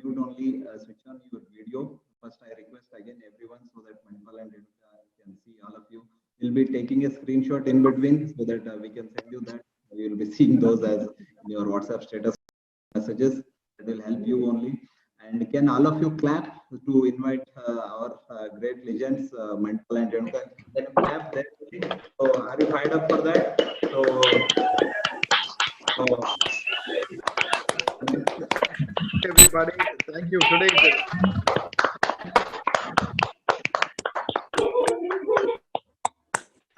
mute only, switch on your video. First, I request again everyone so that Manipal and Renuka can see all of you. We'll be taking a screenshot in between so that we can send you that. We will be seeing those as in your WhatsApp status messages. That will help you only. And can all of you clap to invite our great legends, Manipal and Renuka? Can you clap there? So, are you fired up for that? So everybody, thank you. Today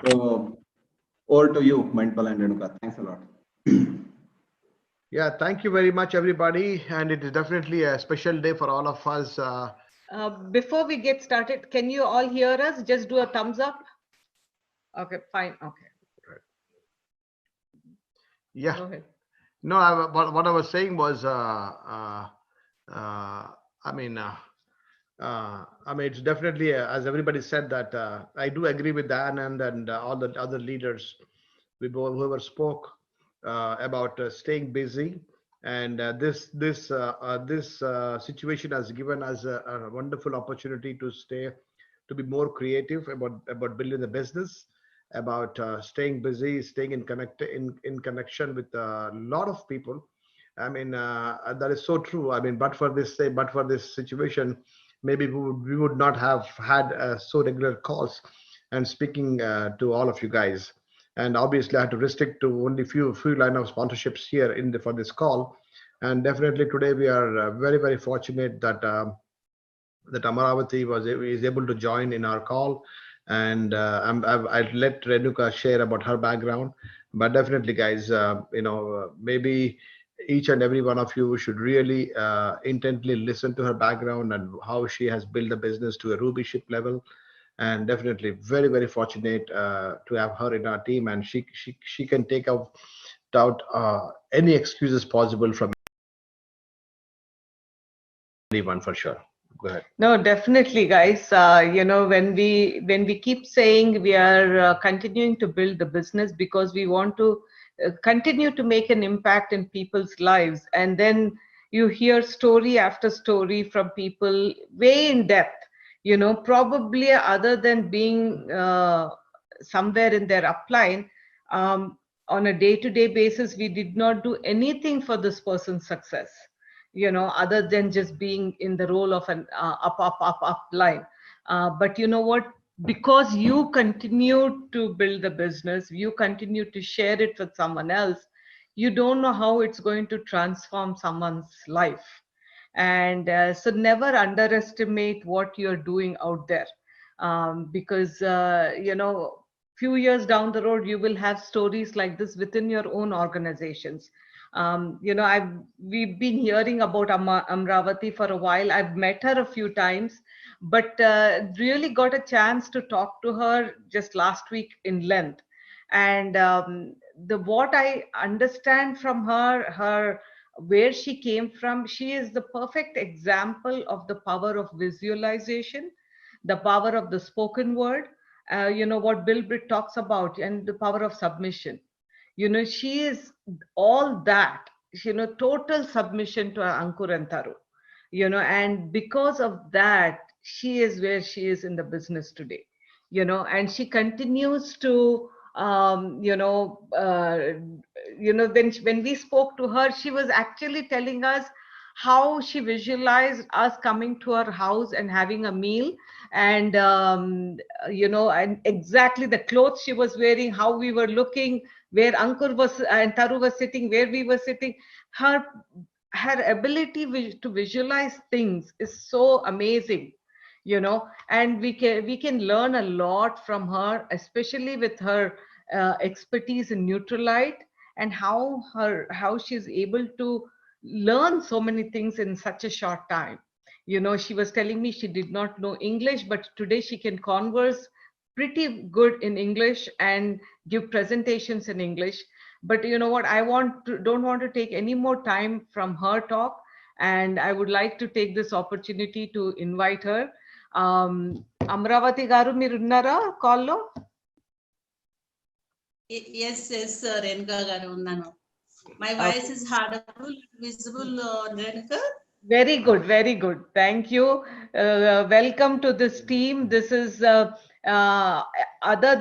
So, over to you, Manipal and Renuka. Thanks a lot. Yeah, thank you very much, everybody. And it is definitely a special day for all of us. Before we get started, can you all hear us? Just do a thumbs up. Okay, fine. Okay. Yeah. Go ahead. No, what I was saying was, it's definitely, as everybody said, that I do agree with Dan and all the other leaders, whoever spoke about staying busy. And this situation has given us a wonderful opportunity to be more creative about building the business, about staying busy, staying in connection with a lot of people. That is so true. But for this situation, maybe we would not have had so regular calls and speaking to all of you guys. And obviously, I had to restrict to only few line of sponsorships here for this call. And definitely today we are very, very fortunate that that Amaravati is able to join in our call. And I'll let Renuka share about her background. But definitely, guys, maybe each and every one of you should really intently listen to her background and how she has built the business to a Ruby ship level. And definitely very, very fortunate to have her in our team, and she can take out any excuses possible from anyone for sure. Go ahead. No, definitely, guys. When we keep saying we are continuing to build the business because we want to continue to make an impact in people's lives, and then you hear story after story from people way in depth. Probably other than being somewhere in their upline, on a day-to-day basis, we did not do anything for this person's success, other than just being in the role of an up line. But you know what? Because you continue to build the business, you continue to share it with someone else, you don't know how it's going to transform someone's life. And so never underestimate what you're doing out there, because few years down the road you will have stories like this within your own organizations. We've been hearing about Amravati for a while. I've met her a few times, but really got a chance to talk to her just last week in length. And what I understand from her where she came from, she is the perfect example of the power of visualization, the power of the spoken word, what Bill Britt talks about, and the power of submission. She is all that, total submission to Ankur and Taru, and because of that, she is where she is in the business today, and she continues to, when we spoke to her, she was actually telling us how she visualized us coming to her house and having a meal, and and exactly the clothes she was wearing, how we were looking, where Ankur was and Taru was sitting, where we were sitting. Her ability to visualize things is so amazing, and we can learn a lot from her, especially with her expertise in Neutralite, and how she's able to learn so many things in such a short time. She was telling me she did not know English, but today she can converse pretty good in English and give presentations in English. But you know what? Don't want to take any more time from her talk, and I would like to take this opportunity to invite her. Amravati garu, మీరు ఉన్నారా కాల్లో? Yes, Renuka garu unnanu. My voice is audible, visible, Renuka? Very good, very good. Thank you. Welcome to this team. This is other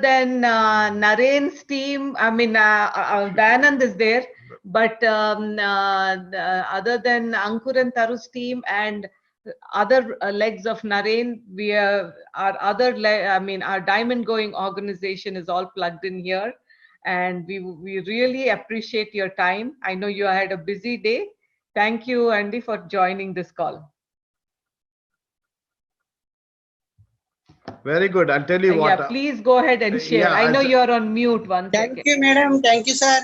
than Naren's team. I mean, Dayanand is there, but other than Ankur and Taru's team and other legs of Naren, we are our other. I mean, our diamond going organization is all plugged in here, and we really appreciate your time. I know you had a busy day. Thank you, Andy, for joining this call. Very good. I'll tell you what. Yeah, please go ahead and share. yeah, I know as- you're on mute. One Thank second. you, madam. Thank you, sir.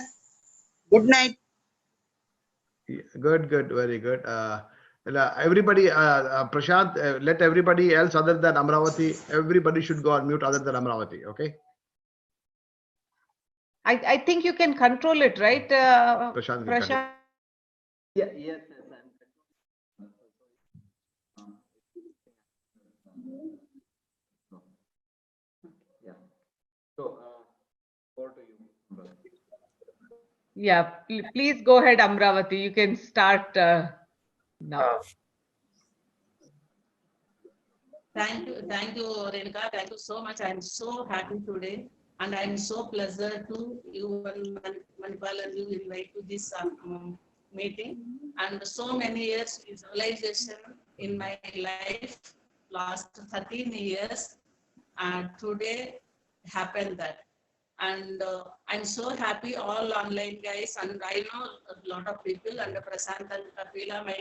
Good night. Good, good, very good. Everybody, Prashant, let everybody else other than Amravati, everybody should go on mute other than Amravati, okay? I think you can control it, right, Prashant can control. Prashant? Yes, yes, yeah. So, over to you, brother. Yeah, please go ahead, Amravati. You can start now. Thank you, Renuka. Thank you so much. I'm so happy today, and I'm so pleasure to you and Manipal and you invite to this meeting. And so many years visualization in my life, last 13 years, and today happened that. And I'm so happy all online guys, and I know a lot of people, and Prasant and Kapila, my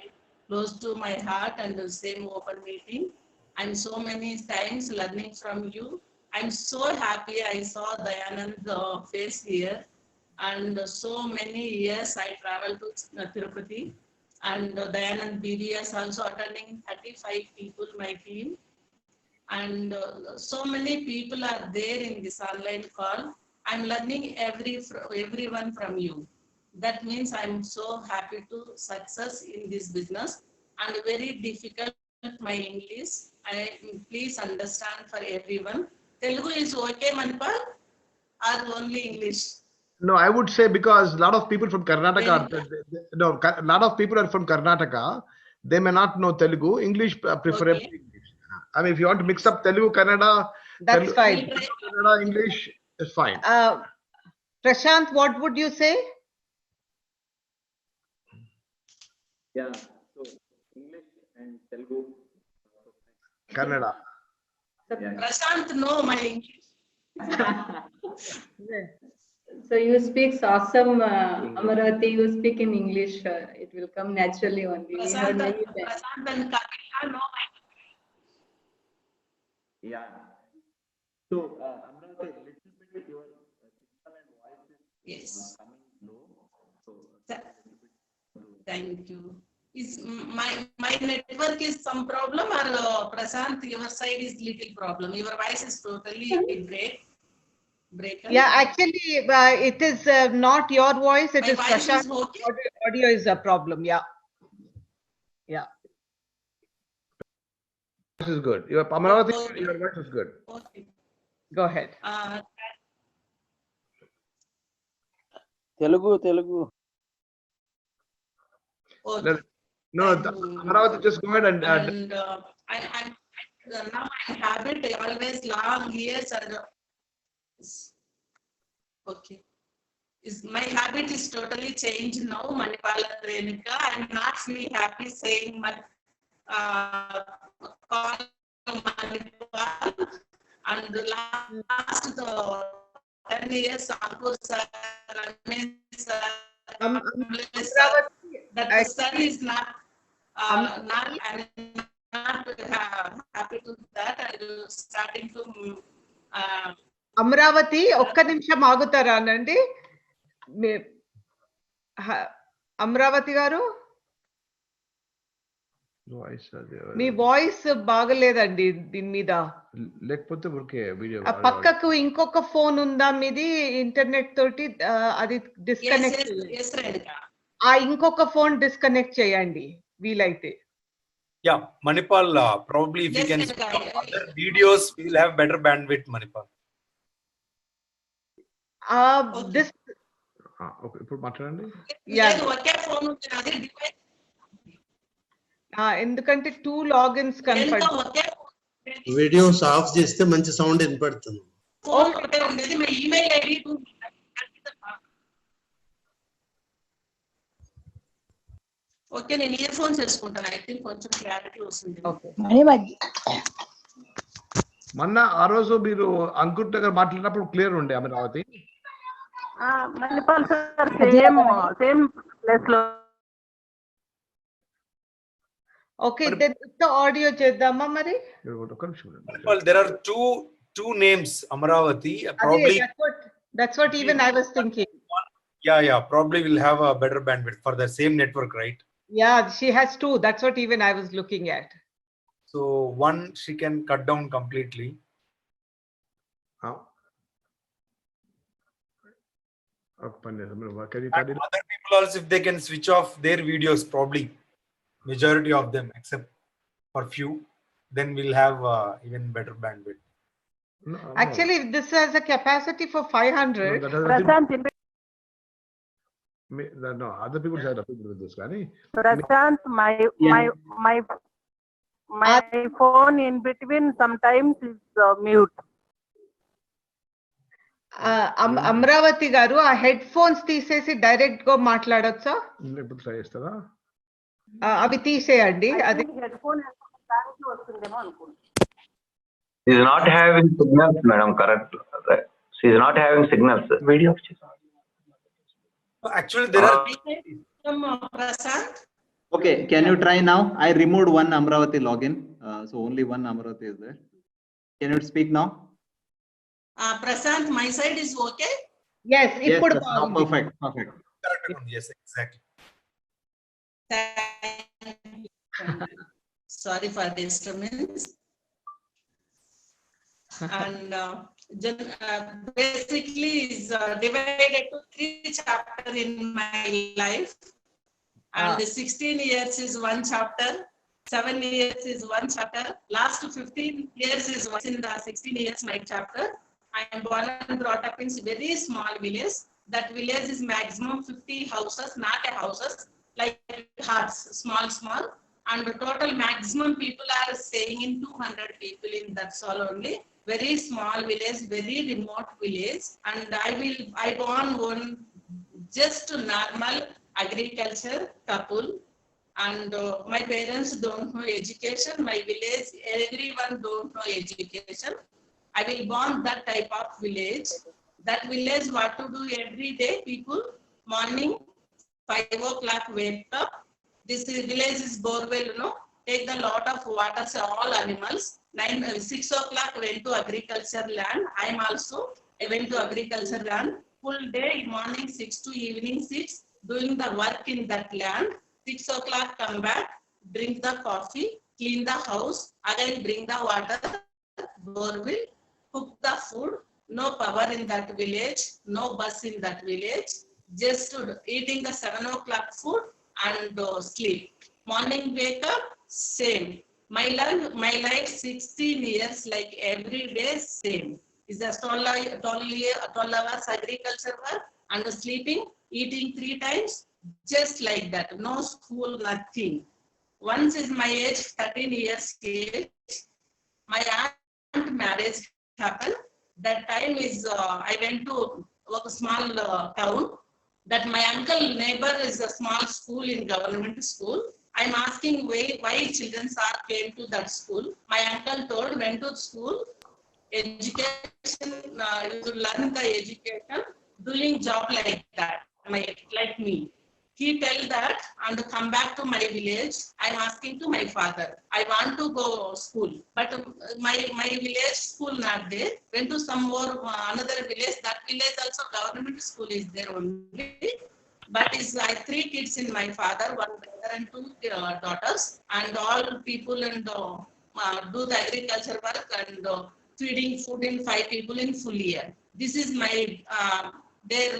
close to my heart, and the same open meeting. I'm so many times learning from you. I'm so happy I saw Dayanand's face here, and so many years I traveled to Tirupati, and Dayanand BD is also attending 35 people, my team, and so many people are there in this online call. I'm learning everyone from you. That means I'm so happy to success in this business, and very difficult my English. Please understand for everyone. Telugu is okay, Manipal, or only English? No, I would say because a lot of people from Karnataka, Very a lot of people are from Karnataka. They may not know Telugu. English, preferably Okay. English. I mean, if you want to mix up Telugu, Kannada, That's fine. Kannada, English, is fine. Prashant, what would you say? Yeah, so English and Telugu. Kannada. Yeah. Prashant, know my English. So you speak awesome, Amravati. You speak in English. It will come naturally only. We heard many times. Prashant and Kapila know my Yeah. So, Amravati, little bit your signal and voice is Yes. coming low. So, Thank you. Is my network is some problem, or Prashant, your side is little problem? Your voice is totally breaker. Yeah, actually, it is not your voice. It My is voice is Prashant. okay. Audio is a problem. Yeah. Yeah. This is good. Your Amravati, your voice is good. Okay. Go ahead. Telugu. Okay. No, Amravati, just go ahead and. And I'm now my habit always long years and okay. Is my habit is totally changed now, Manipal and Renuka. I'm not really happy saying my call Manipal, and the last 10 years, Ankur sir, Ramesh sir, Kamlesh sir, that the sir is not I'm not happy to that. I'm starting to Amaravati ఒక్క నిమిషం ఆగుతారా అనండి అమరావతి గారు మీ voice బాగలేదండి దీని మీద లేకపోతే ఊరికే video పక్కకు ఇంకొక ఫోన్ ఉందా మీది ఇంటర్నెట్ తోటి అది డిస్కనెక్ట్ ఇంకొక ఫోన్ డిస్కనెక్ట్ చేయండి వీలైతే Yeah, Manipal, probably if you can speak of other videos, we will have better bandwidth, Manipal. This ఇప్పుడు మాట్లాడండి. Yeah. ఎందుకంటే 2 logins కనపడి ఒకే వీడియోస్ ఆఫ్ చేస్తే మంచి సౌండ్ వినపడుతుంది. ఫోన్ ఒకటే ఉండేది. మా ఈమెయిల్ ఐడి ఓకే, నేను ఇయర్ ఫోన్స్ వేసుకుంటాను. ఐ థింక్ కొంచెం క్లారిటీ వస్తుంది. మొన్న ఆ రోజు మీరు అంకుర్ దగ్గర మాట్లాడినప్పుడు క్లియర్ ఉండే Amaravati. Manipal sir same place లో. ఓకే, ఆడియో చేద్దామా మరి? ఒక్క నిమిషం. Well, there are two names, Amaravati. Probably. That's what even I was thinking. Yeah. Probably we'll have a better bandwidth for the same network, right? Yeah, she has 2. That's what even I was looking at. So one she can cut down completely. Can you And other people also, if they can switch off their videos, probably majority of them, except for few, then we'll have even better bandwidth. No. Actually, this has a capacity for 500. No, that has nothing. No, other people have nothing to do with this, Kani. Prashant, my phone in between sometimes is mute. Amaravati గారు, ఆ head phones తీసేసి direct గా మాట్లాడొచ్చా? ఇప్పుడు try చేస్తారా? అవి తీసేయండి. అది హెడ్ ఫోన్ వస్తుందేమో అనుకుంటా. She is not having signals, madam. Correct. She is not having signals. Video. Actually, there are. Prashant. Okay, can you try now? I removed one Amravati login, so only one Amravati is there. Can you speak now? Prashant, my side is okay. yes, ఇప్పుడు Yes, now perfect. Correct. Yes, exactly. Sorry for disturbance. And basically is divided to 3 chapters in my life. And 16 years is one chapter, 7 years is one chapter, last 15 years is one in the 16 years my chapter. I am born and brought up in very small village. That village is maximum 50 houses, not a houses, like huts, small. And the total maximum people are staying in 200 people in that all only. Very small village, very remote village. And I born one just normal agriculture couple. And my parents don't know education. My village, everyone don't know education. I will born that type of village. That village, what to do every day, people, morning, 5 o'clock wake up. This village is borewell, take the lot of water, all animals. 6 o'clock went to agriculture land. I went to agriculture land. Full day, morning 6 to evening 6, doing the work in that land. 6 o'clock come back, drink the coffee, clean the house, again bring the water, borewell, cook the food. No power in that village, no bus in that village, just eating the 7 o'clock food and sleep. Morning wake up, same. My life 16 years, like every day, same. Is the 12 hours agriculture work and sleeping, eating 3 times, just like that. No school, nothing. Once is my age, 13 years age, my aunt marriage happened. That time is, I went to a small town. That my uncle neighbor is a small school in government school. I'm asking why children came to that school. My uncle told, went to school, education, you learn the education, doing job like that, like me. He tell that and come back to my village. I'm asking to my father, I want to go school, but my village school not there. Went to some more another village. That village also government school is there only. But I 3 kids in my father, 1 brother and 2 daughters, and all people and do the agriculture work and feeding food in 5 people in full year. This is my their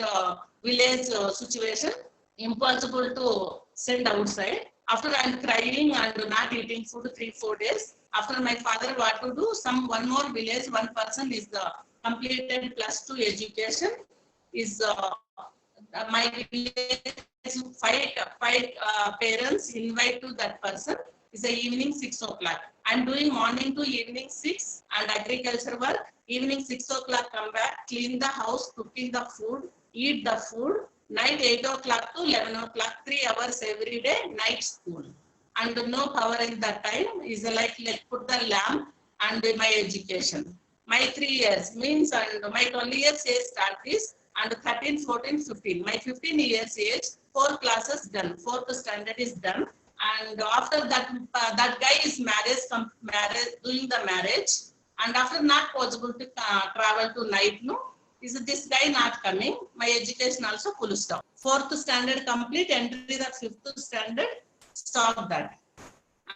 village situation. Impossible to send outside. After I'm crying and not eating food 3-4 days. After my father what to do? One more village, one person is completed +2 education. Is my village 5 parents invite to that person. is the evening 6 o'clock. I'm doing morning to evening 6 and agriculture work. Evening 6 o'clock come back, clean the house, cooking the food, eat the food. Night 8 o'clock to 11 o'clock, 3 hours every day, night school. And no power in that time is like put the lamp and my education. My 3 years means, and my 12 years age start this, and 13, 14, 15. My 15 years age, 4 classes done, 4th standard is done. And after that, that guy is married, doing the marriage. And after not possible to travel to night, no, is this guy not coming? My education also full stop. 4th standard complete, enter the 5th standard, stop that.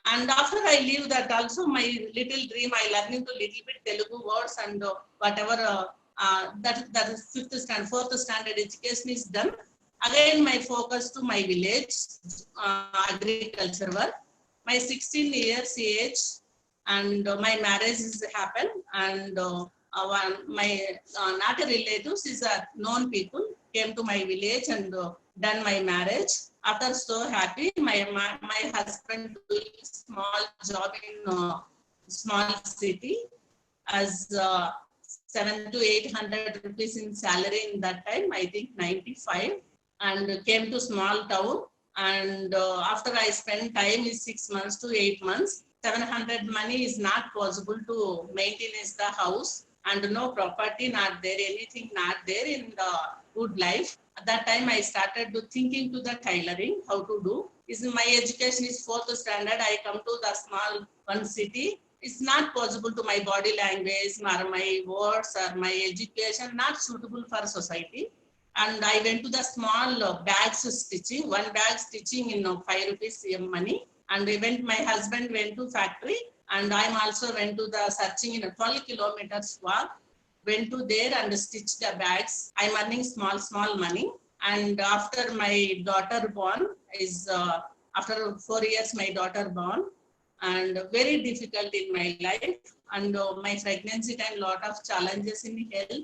And after I leave that also, my little dream, I learning to little bit Telugu words and whatever, that is 5th standard, 4th standard education is done. Again, my focus to my village, agriculture work. My 16 years age, and my marriage is happened, and my not a relatives is a known people came to my village and done my marriage. After so happy, my husband doing small job in small city as 700 to 800 rupees in salary in that time, I think 95, and came to small town. And after I spent time is 6 months to 8 months, 700 money is not possible to maintain the house, and no property not there, anything not there in the good life. At that time I started to thinking to the tailoring, how to do. Is my education is 4th standard, I come to the small one city. It's not possible to my body language or my words or my education, not suitable for society. And I went to the small bags stitching, one bag stitching in 5 rupees money. And my husband went to factory, and I also went to the searching in a 12 kilometers walk, went to there and stitched the bags. I'm earning small money. And after my daughter born is, after 4 years, my daughter born, and very difficult in my life. And my pregnancy time, lot of challenges in health.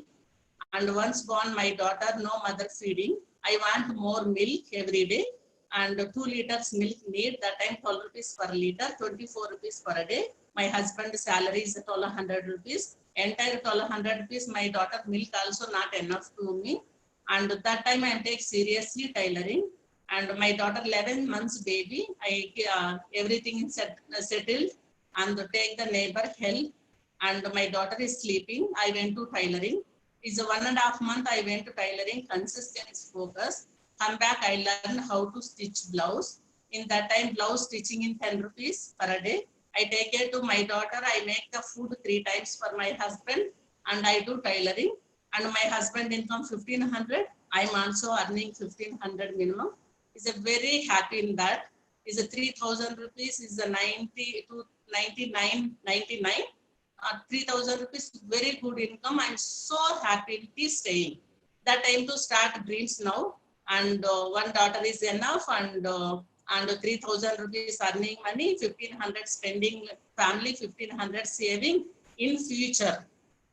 And once born, my daughter, no mother feeding. I want more milk every day. And 2 liters milk need, that time 12 rupees per liter, 24 rupees per day. My husband's salary is 1200 rupees. Entire 1200 rupees, my daughter milk also not enough to me. And that time I take seriously tailoring. And my daughter 11 months baby, I everything is settled, and take the neighbor help. And my daughter is sleeping. I went to tailoring. It's 1.5 months I went to tailoring, consistent focus. Come back, I learned how to stitch blouse. In that time, blouse stitching in 10 rupees per day. I take it to my daughter. I make the food 3 times for my husband, and I do tailoring. And my husband income 1500. I'm also earning 1500 minimum. Is a very happy in that. Is a 3000 rupees. Is a 90 to 99. 3000 rupees, very good income. I'm so happy to staying. That time to start dreams now. And one daughter is enough, and 3000 rupees earning money, 1500 spending family, 1500 saving in future,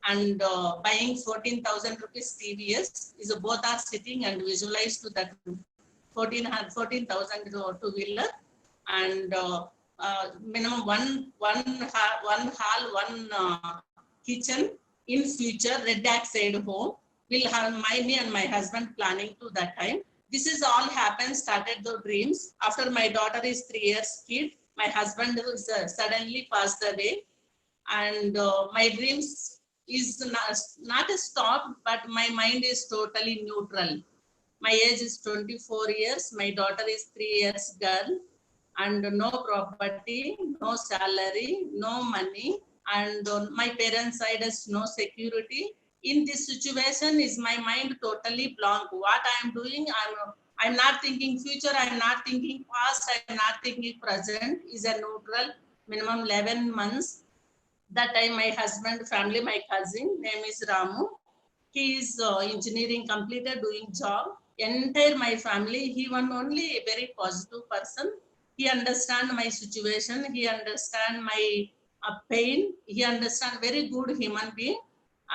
and buying 14,000 rupees TVS is both are sitting and visualized to that 14,000 two-wheeler, and minimum one hall, one kitchen in future, red oxide home. Will have me and my husband planning to that time. This is all happened, started the dreams. After my daughter is 3 years kid, my husband was suddenly passed away. And my dreams is not a stop, but my mind is totally neutral. My age is 24 years. My daughter is 3 years girl, and no property, no salary, no money. And my parents' side has no security. In this situation, is my mind totally blank. What I am doing, I'm not thinking future, I'm not thinking past, I'm not thinking present. Is a neutral, minimum 11 months. That time my husband, family, my cousin, name is Ramu. He is engineering completed, doing job. Entire my family, he one only a very positive person. He understand my situation. He understand my pain. He understand very good human being.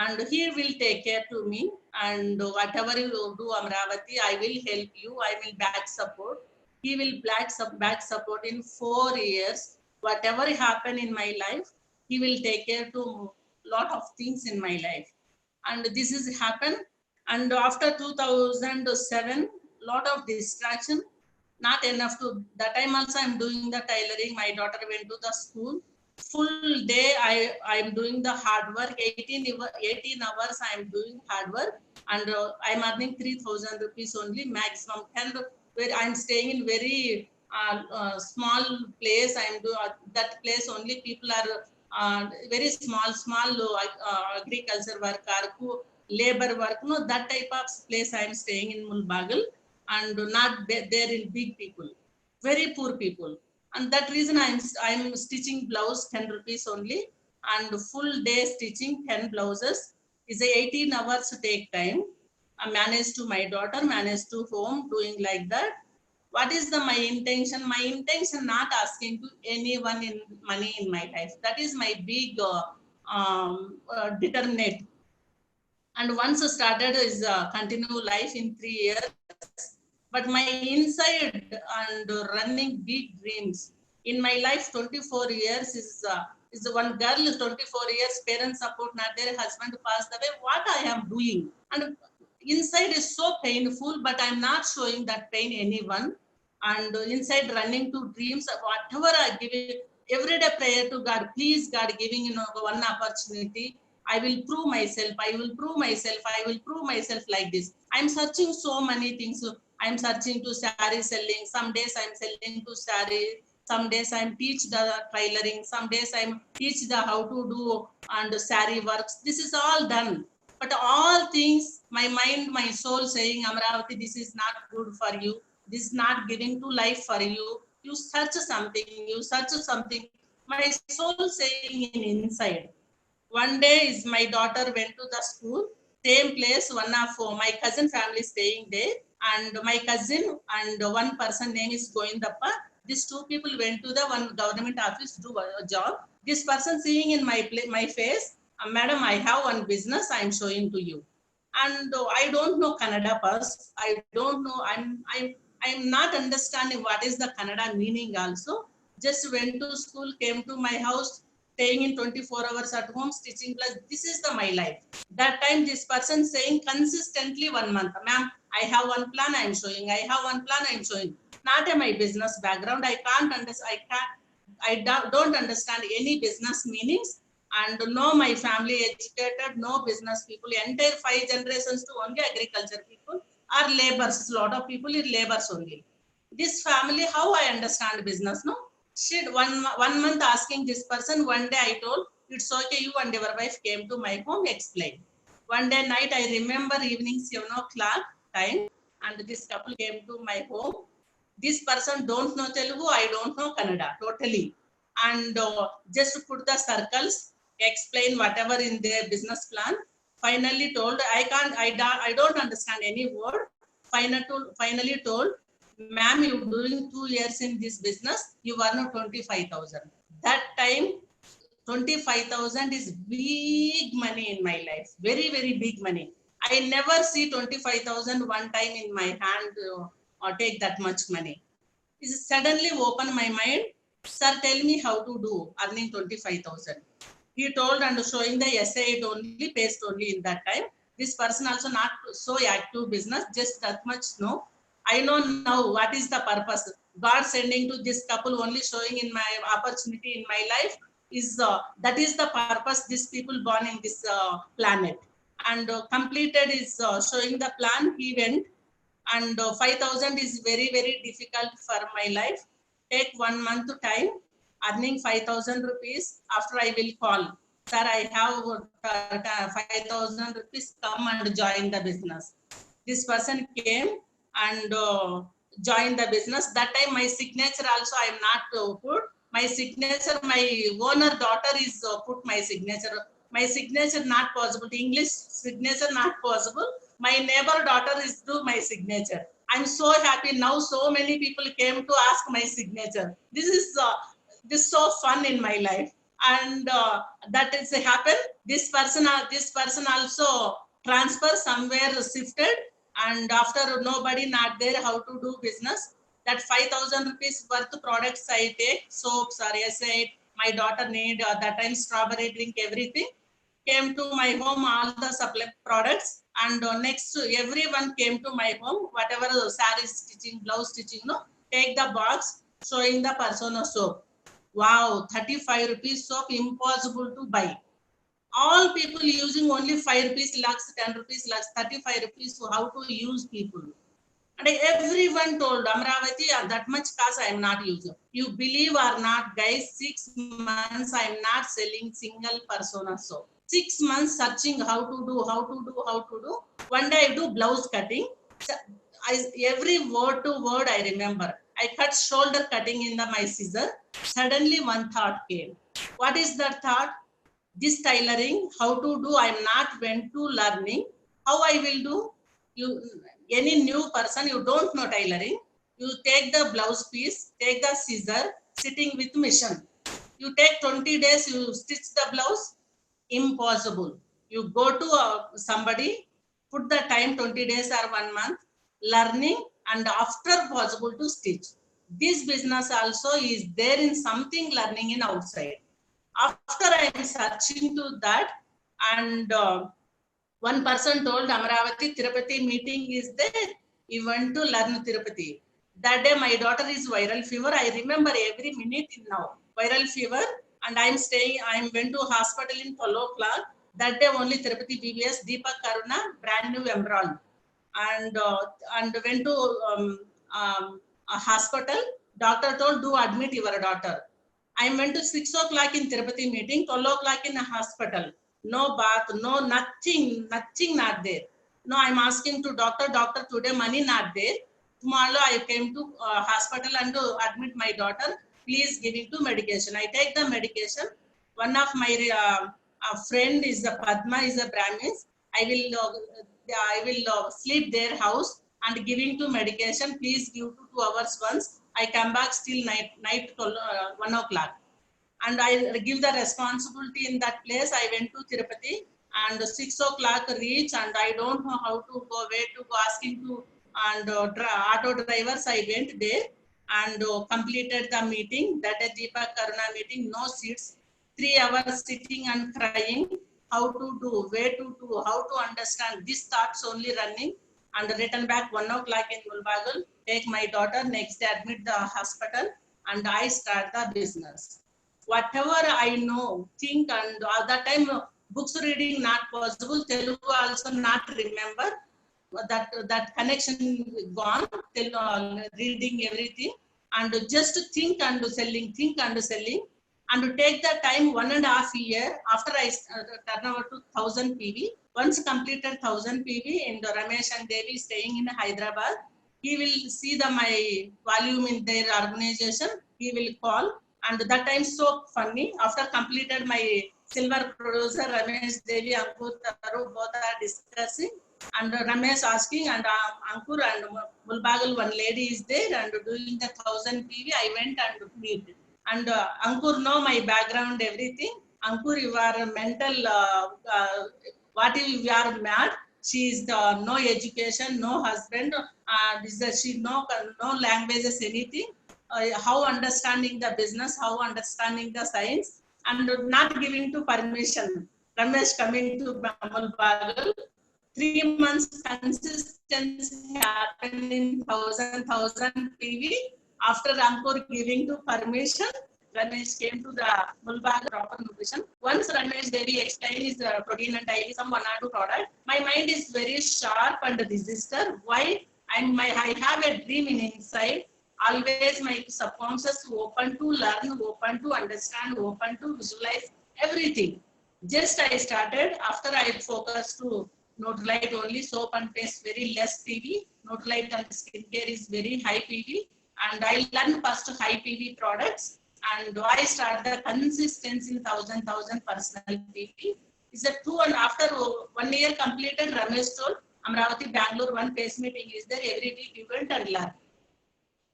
And he will take care to me, and whatever you do, Amravati, I will help you. I will back support. He will back support in 4 years. whatever happen in my life, he will take care to lot of things in my life. And this is happened. And after 2007, lot of distraction, not enough to, that time also I'm doing the tailoring. My daughter went to the school. Full day I'm doing the hard work, 18 hours I'm doing hard work, and I'm earning 3,000 rupees only, maximum 10, where I'm staying in very small place. I'm doing that place only people are very small agriculture work or labor work, no, that type of place I'm staying in Mulbagal, and not there in big people, very poor people. And that reason I'm stitching blouse 10 rupees only, and full day stitching 10 blouses is a 18 hours to take time. I manage to my daughter, manage to home, doing like that. What is my intention? My intention not asking to anyone in money in my life. That is my big determinate. And once I started is continue life in 3 years. But my inside and running big dreams in my life, 24 years is one girl, 24 years, parents support not there, husband passed away. What I am doing? And inside is so painful, but I'm not showing that pain anyone. And inside running to dreams, whatever I give it, everyday prayer to God, please God giving one opportunity. I will prove myself. I will prove myself. I will prove myself like this. I'm searching so many things. I'm searching to saree selling. Some days I'm selling to saree. Some days I'm teach the tailoring. Some days I'm teach the how to do and saree works. This is all done. But all things, my mind, my soul saying, Amaravati, this is not good for you. This is not giving to life for you. You search something. You search something. My soul saying in inside. One day is my daughter went to the school, same place, one of my cousin family staying there, and my cousin and one person name is Goindappa. These two people went to the one government office to do a job. This person seeing in my face, madam, I have one business, I am showing to you. And I don't know Kannada first. I don't know, I'm not understanding what is the Kannada meaning also. Just went to school, came to my house, staying in 24 hours at home, stitching plus. This is my life. That time this person saying consistently 1 month, ma'am, I have one plan I am showing. I have one plan I am showing. Not my business background. I can't understand. I don't understand any business meanings. And no, my family educated, no business people. Entire 5 generations to only agriculture people are laborers. A lot of people are laborers only. This family, how I understand business, no? She one month asking this person. One day I told, it's okay, you and your wife came to my home, explain. One day night, I remember evening 7 o'clock time, and this couple came to my home. This person don't know Telugu, I don't know Kannada, totally. And just put the circles, explain whatever in their business plan. Finally told, I don't understand any word. Finally told, ma'am, you're doing 2 years in this business, you earn 25,000. That time, 25,000 is big money in my life. Very, very big money. I never see 25,000 one time in my hand or take that much money. It suddenly opened my mind. Sir, tell me how to do earning 25,000. He told and showing the essay, it only paste only in that time. This person also not so active business, just that much no. I know now what is the purpose. God sending to this couple only showing in my opportunity in my life is that is the purpose. These people born in this planet and completed is showing the plan. He went and 5,000 is very, very difficult for my life. Take 1 month time, earning 5,000 rupees. After I will call, sir, I have 5,000 rupees, come and join the business. This person came and joined the business. That time my signature also I am not put. My signature, my owner daughter is put my signature. My signature not possible. English signature not possible. My neighbor daughter is do my signature. I'm so happy now. So many people came to ask my signature. This is so fun in my life, and that is happen. This person also transfer somewhere shifted, and after nobody not there how to do business. That 5,000 rupees worth products I take, soaps or essay, my daughter need that time strawberry drink, everything came to my home, all the supply products, and next everyone came to my home, whatever saree stitching, blouse stitching, no, take the box, showing the Persona soap. Wow, 35 rupees soap, impossible to buy. All people using only 5 rupees lakhs, 10 rupees lakhs, 35 rupees, so how to use people. And everyone told Amravati, that much cost I am not using. You believe or not, guys, 6 months I am not selling single Persona soap. 6 months searching how to do. One day I do blouse cutting. Every word to word I remember. I cut shoulder cutting in my scissor. Suddenly one thought came. What is that thought? This tailoring, how to do, I am not went to learning. How I will do? Any new person, you don't know tailoring, you take the blouse piece, take the scissor, sitting with machine. You take 20 days, you stitch the blouse. Impossible. You go to somebody, put the time 20 days or 1 month, learning, and after possible to stitch. This business also is there in something learning in outside. After I am searching to that, and one person told Amravati, Tirupati meeting is there. He went to learn Tirupati. That day my daughter is viral fever. I remember every minute now. Viral fever, and I went to hospital in 12 o'clock. That day only Tirupati BBS, Deepak Karuna, brand new emerald. And went to a hospital. Doctor told, do admit your daughter. I went to 6 o'clock in Tirupati meeting, 12 o'clock in a hospital. No bath, no nothing not there. No, I'm asking to doctor, today money not there. Tomorrow I came to hospital and to admit my daughter, please giving to medication. I take the medication. One of my friend is a Padma, is a Brahmin. I will sleep their house and giving to medication, please give 2 hours once. I come back still night 1 o'clock. And I give the responsibility in that place. I went to Tirupati and 6 o'clock reach, and I don't know how to go, where to go, asking to, and auto drivers. I went there and completed the meeting. That is Deepak Karuna meeting, no seats, 3 hours sitting and crying, how to do, where to do, how to understand. These thoughts only running, and return back 1 o'clock in Mulbagal, take my daughter, next day admit the hospital, and I start the business. Whatever I know, think, and at that time books reading not possible, Telugu also not remember, that connection gone, reading everything, and just think and selling, and to take the time 1.5 years after I turn over to 1000 PV. Once completed 1000 PV, in the Ramesh and Devi staying in Hyderabad, he will see my volume in their organization, he will call. And that time so funny, after completed my silver producer, Ramesh, Devi, Ankur, Taru, both are discussing, and Ramesh asking, and Ankur and Mulbagal, one lady is there, and doing the 1000 PV, I went and meet. And Ankur know my background, everything. Ankur, you are mental, what if you are mad? She is no education, no husband, she no languages, anything. How understanding the business, how understanding the science, and not giving to permission. Ramesh coming to Mulbagal, 3 months consistency happened in 1000 PV. After Ankur giving to permission, Ramesh came to the Mulbagal proper nutrition. Once Ramesh Devi explained his protein and IV, some 1 or 2 product, my mind is very sharp and register. Why? I have a dream in inside. Always my subconscious open to learn, open to understand, open to visualize everything. Just I started, after I focused to Nutrilite only, soap and paste very less PV. Nutrilite and skincare is very high PV. And I learned first high PV products. And I start the consistency in 1000 personal PV. Is a 2, and after 1 year completed, Ramesh told, Amravati, Bangalore, one pace meeting is there, every week you went and learn.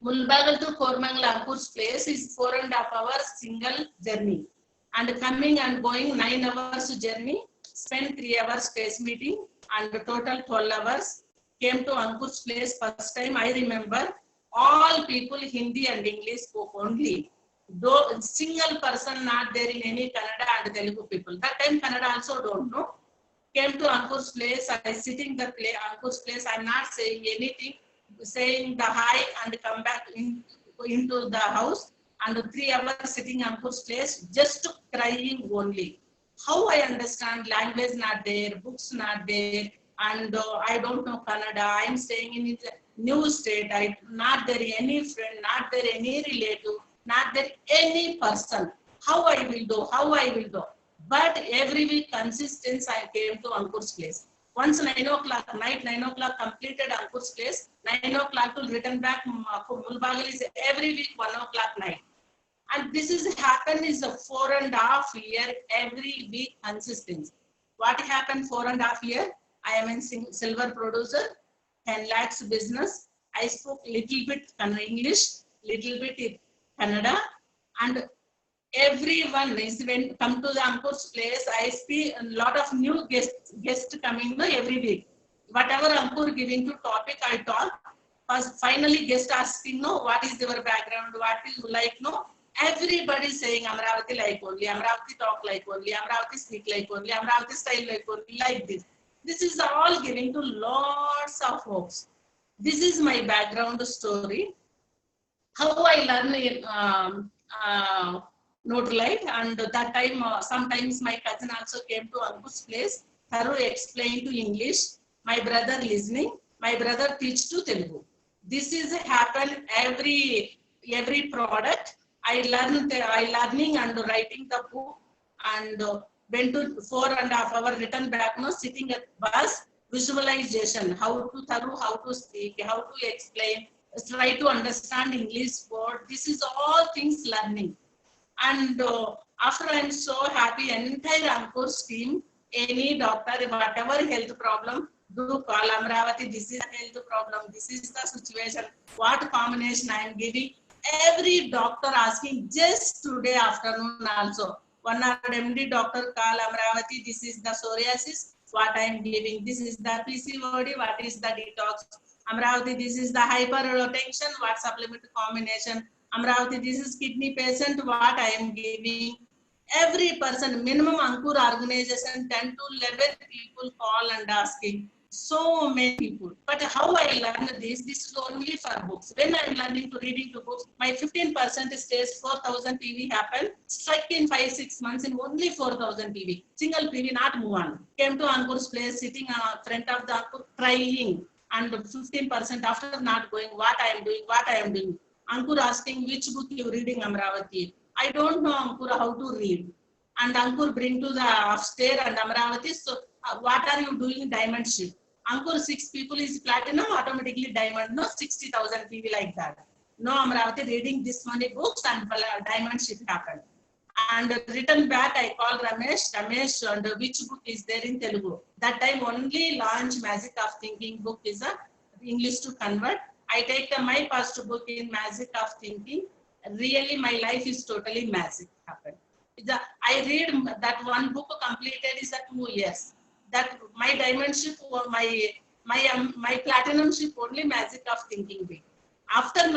Mulbagal to Kormangala, Ankur's place is 4.5 hours single journey. And coming and going 9 hours journey, spent 3 hours space meeting, and total 12 hours. Came to Ankur's place first time, I remember, all people Hindi and English spoke only. Though single person not there in any Kannada and Telugu people. That time Kannada also don't know. Came to Ankur's place, I sitting the Ankur's place, I'm not saying anything, saying the hi and come back into the house, and 3 hours sitting Ankur's place, just crying only. How I understand language not there, books not there, and I don't know Kannada, I'm staying in a new state, I not there any friend, not there any relative, not there any person. How I will do? But every week consistent I came to Ankur's place. Once 9 o'clock night, 9 o'clock completed Ankur's place, 9 o'clock to return back Mulbagal is every week 1 o'clock night. And this is happened is a 4.5 year every week consistent. What happened 4.5 year? I am in silver producer, 10 lakhs business. I spoke little bit English, little bit Kannada, and everyone is when come to the Ankur's place, I see a lot of new guests coming every week. Whatever Ankur giving to topic, I talk. First, finally, guest asking, no, what is your background? What is like, no? Everybody saying Amaravati like only, Amaravati talk like only, Amaravati speak like only, Amaravati style like only, like this. This is all giving to lots of hopes. This is my background story. How I learn Notolite, and that time sometimes my cousin also came to Ankur's place. Tharu explained to English. My brother listening. My brother teach to Telugu. This is happen every product. I learning and writing the book, and went to 4.5 hours return back. No, sitting at bus, visualization. How to Tharu, how to speak, how to explain. Try to understand English word. This is all things learning. And after I'm so happy, entire Ankur's team, any doctor, whatever health problem, do call Amaravati. This is a health problem. This is the situation. What combination I am giving? Every doctor asking just today afternoon also. One hour MD doctor call Amaravati. This is the psoriasis. What I am giving? This is the PCOD. What is the detox? Amaravati. This is the hypertension. What supplement combination? Amaravati, this is kidney patient, what I am giving. Every person, minimum Ankur organization, 10 to 11 people call and asking. So many people. But how I learned this is only for books. When I am learning to reading to books, my 15% stage 4,000 PV happened. Struck in 5-6 months in only 4,000 PV. Single PV, not move on. Came to Ankur's place, sitting in front of the Ankur, crying. And 15% after not going, what I am doing. Ankur asking which book you reading, Amaravati. I don't know, Ankur, how to read. And Ankur bring to the upstairs and Amaravati. So what are you doing? Diamond ship. Ankur 6 people is platinum, automatically diamond. No 60,000 PV like that. No, Amaravati reading this many books and diamond ship happened. And return back, I call Ramesh, and which book is there in Telugu? That time only launch Magic of Thinking book is a English to convert. I take my first book in Magic of Thinking. Really, my life is totally magic happened. I read that one book completed is 2 years. That my diamond ship or my platinum ship only Magic of Thinking book. After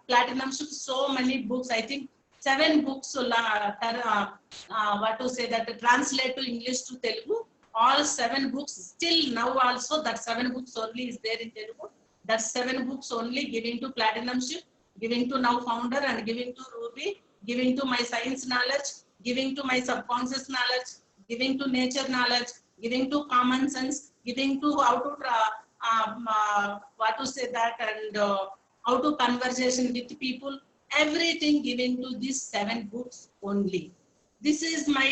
platinum ship, so many books. I think 7 books. What to say that translate to English to Telugu. All 7 books. Still now also that 7 books only is there in Telugu. That 7 books only giving to platinum ship, giving to now founder, and giving to Ruby, giving to my science knowledge, giving to my subconscious knowledge, giving to nature knowledge, giving to common sense, giving to how to what to say that, and how to conversation with people. Everything giving to these 7 books only. This is my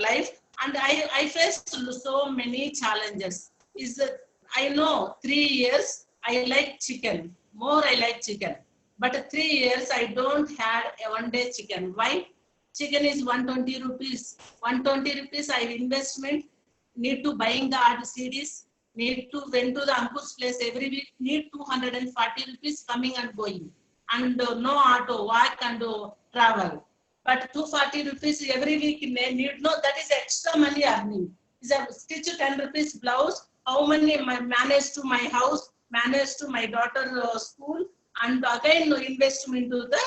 life, and I faced so many challenges. I know 3 years I like chicken. More I like chicken. But 3 years I don't have a 1 day chicken. Why? Chicken is 120 rupees. 120 rupees I investment. Need to buying the CDs. Need to went to the Ankur's place every week. Need 240 rupees coming and going. And no auto, walk and travel. But 240 rupees every week need no, that is extra money earning. Is a stitch 10 rupees blouse. How many manage to my house? manage to my daughter school, and again investment into the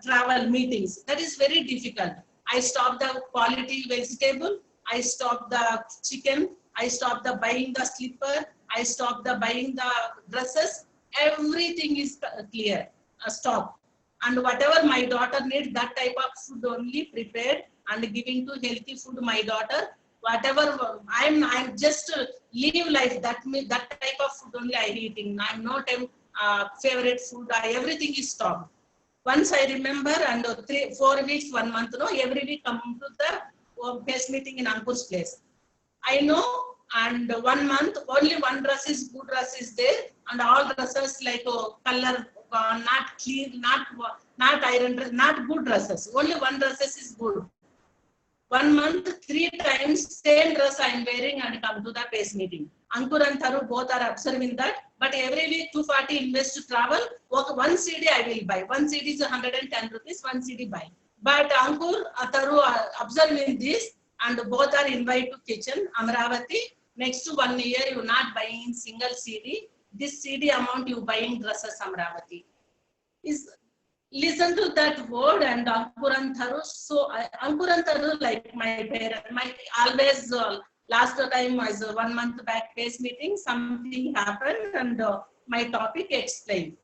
travel meetings. That is very difficult. I stopped the quality vegetable. I stopped the chicken. I stopped the buying the slipper. I stopped the buying the dresses. Everything is clear. Stop. And whatever my daughter needs, that type of food only prepared and giving to healthy food my daughter. Whatever I'm just live life. That type of food only I eating. I'm not favorite food. Everything is stopped. Once I remember, and 4 weeks, 1 month, no, every week come to the base meeting in Ankur's place. I know, and 1 month, only one dress is good dress is there, and all dresses like color, not clean, not iron, not good dresses. Only one dresses is good. 1 month, 3 times, same dress I am wearing and come to the base meeting. Ankur and Tharu both are observing that, but every week 240 invest to travel. One CD I will buy. One CD is 110 rupees, one CD buy. But Ankur, Tharu are observing this, and both are invited to kitchen, Amravati. Next to 1 year, you not buying single CD. This CD amount you buying dresses, Amravati. Listen to that word, and Ankur and Tharu. So Ankur and Tharu, like my parents, my always last time was 1 month back base meeting, something happened, and my topic explained.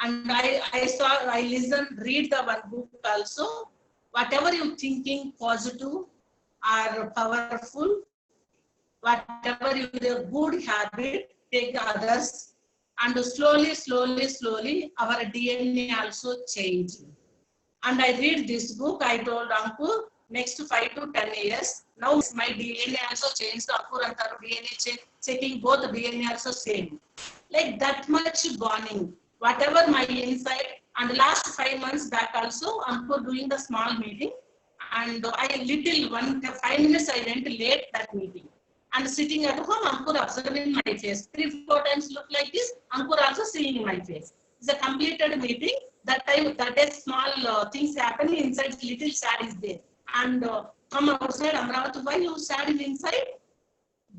And I listened, read the one book also. Whatever you thinking positive or powerful, whatever you good habit, take others. And slowly, our DNA also changed. And I read this book, I told Ankur, next 5 to 10 years, now my DNA also changed, Ankur and Tharu DNA checking, both DNA also same. Like that much bonding, whatever my inside, and last 5 months back also, Ankur doing the small meeting, and I 5 minutes I went late that meeting. And sitting at home, Ankur observing my face. 3-4 times look like this, Ankur also seeing my face. It's a completed meeting. That time, that is small things happening inside, little sad is there. And from outside, Amravati, why you sad inside?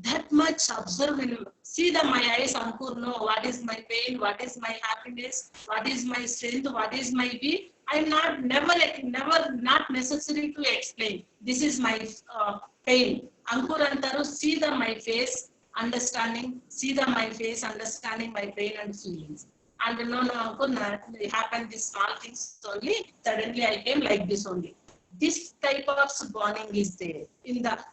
That much observing. See my eyes, Ankur know what is my pain, what is my happiness, what is my strength, what is my weak. I'm never not necessary to explain. This is my pain. Ankur and Tharu see my face, understanding, my face, understanding my pain and feelings. And no, Ankur, it happened these small things only. Suddenly I came like this only. This type of bonding is there. In that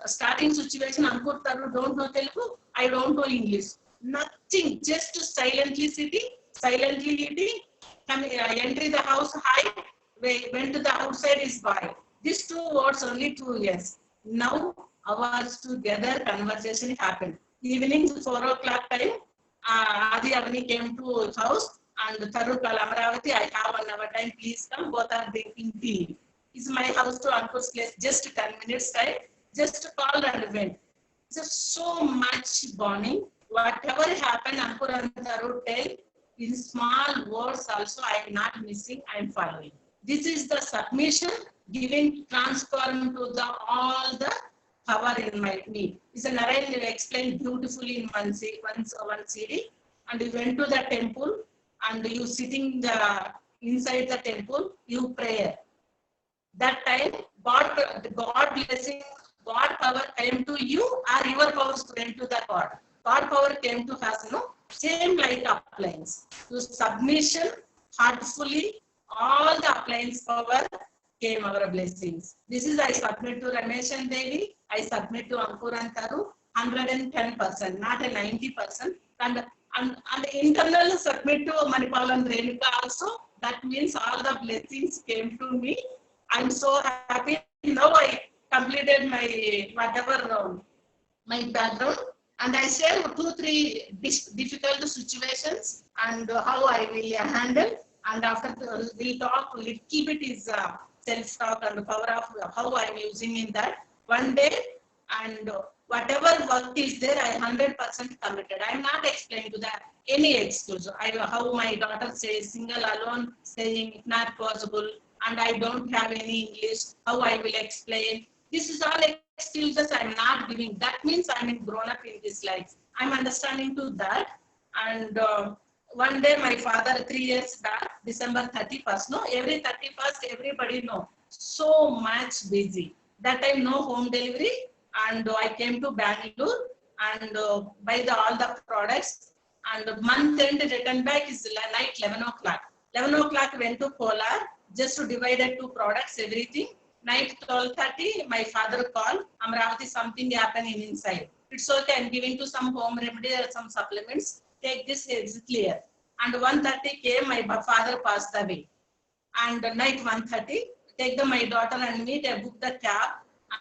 starting situation, Ankur, Tharu don't know Telugu, I don't know English. Nothing, just silently sitting, silently eating, enter the house, hi, went to the outside is bye. These 2 words only 2 years. Now, hours together, conversation happened. Evening, 4 o'clock time, Adi Avani came to his house, and Tharu called Amravati, I have 1 hour time, please come, both are drinking tea. It's my house to Ankur's place, just 10 minutes time, just called and went. It's so much bonding. Whatever happened, Ankur and Tharu tell, in small words also, I am not missing, I am following. This is the submission, giving transform to all the power in me. It's a Narayan explained beautifully in one CD. And we went to the temple, and you sitting inside the temple, you pray. That time, God blessing, God power came to you, or your powers went to the God. God power came to us, same like appliance. To submission, heartfully, all the appliance power came our blessings. This is I submit to Ramesh and Devi, I submit to Ankur and Tharu, 110%, not a 90%. And internal submit to Manipal and Renuka also. That means all the blessings came to me. I'm so happy. Now I completed my my background, and I share 2-3 difficult situations and how I will handle. And after we'll talk a little bit is self-talk and the power of how I'm using in that one day. And whatever work is there, I 100% committed. I'm not explaining to that any excuse. How my daughter says single alone, saying it's not possible, and I don't have any English. How I will explain? This is all excuses I'm not giving. That means I'm grown up in this life. I'm understanding to that. And one day my father, 3 years back, December 31st, no, every 31st, everybody know, so much busy. That time no home delivery, and I came to Bangalore and buy all the products, and month end return back is night 11 o'clock. 11 o'clock went to Kolar just to divide the 2 products, everything. Night 12:30, my father called, Amravati, something happening inside. It's okay, I'm giving to some home remedy or some supplements. Take this, it's clear. And 1:30 came, my father passed away. And night 1:30, take my daughter and me, they booked the cab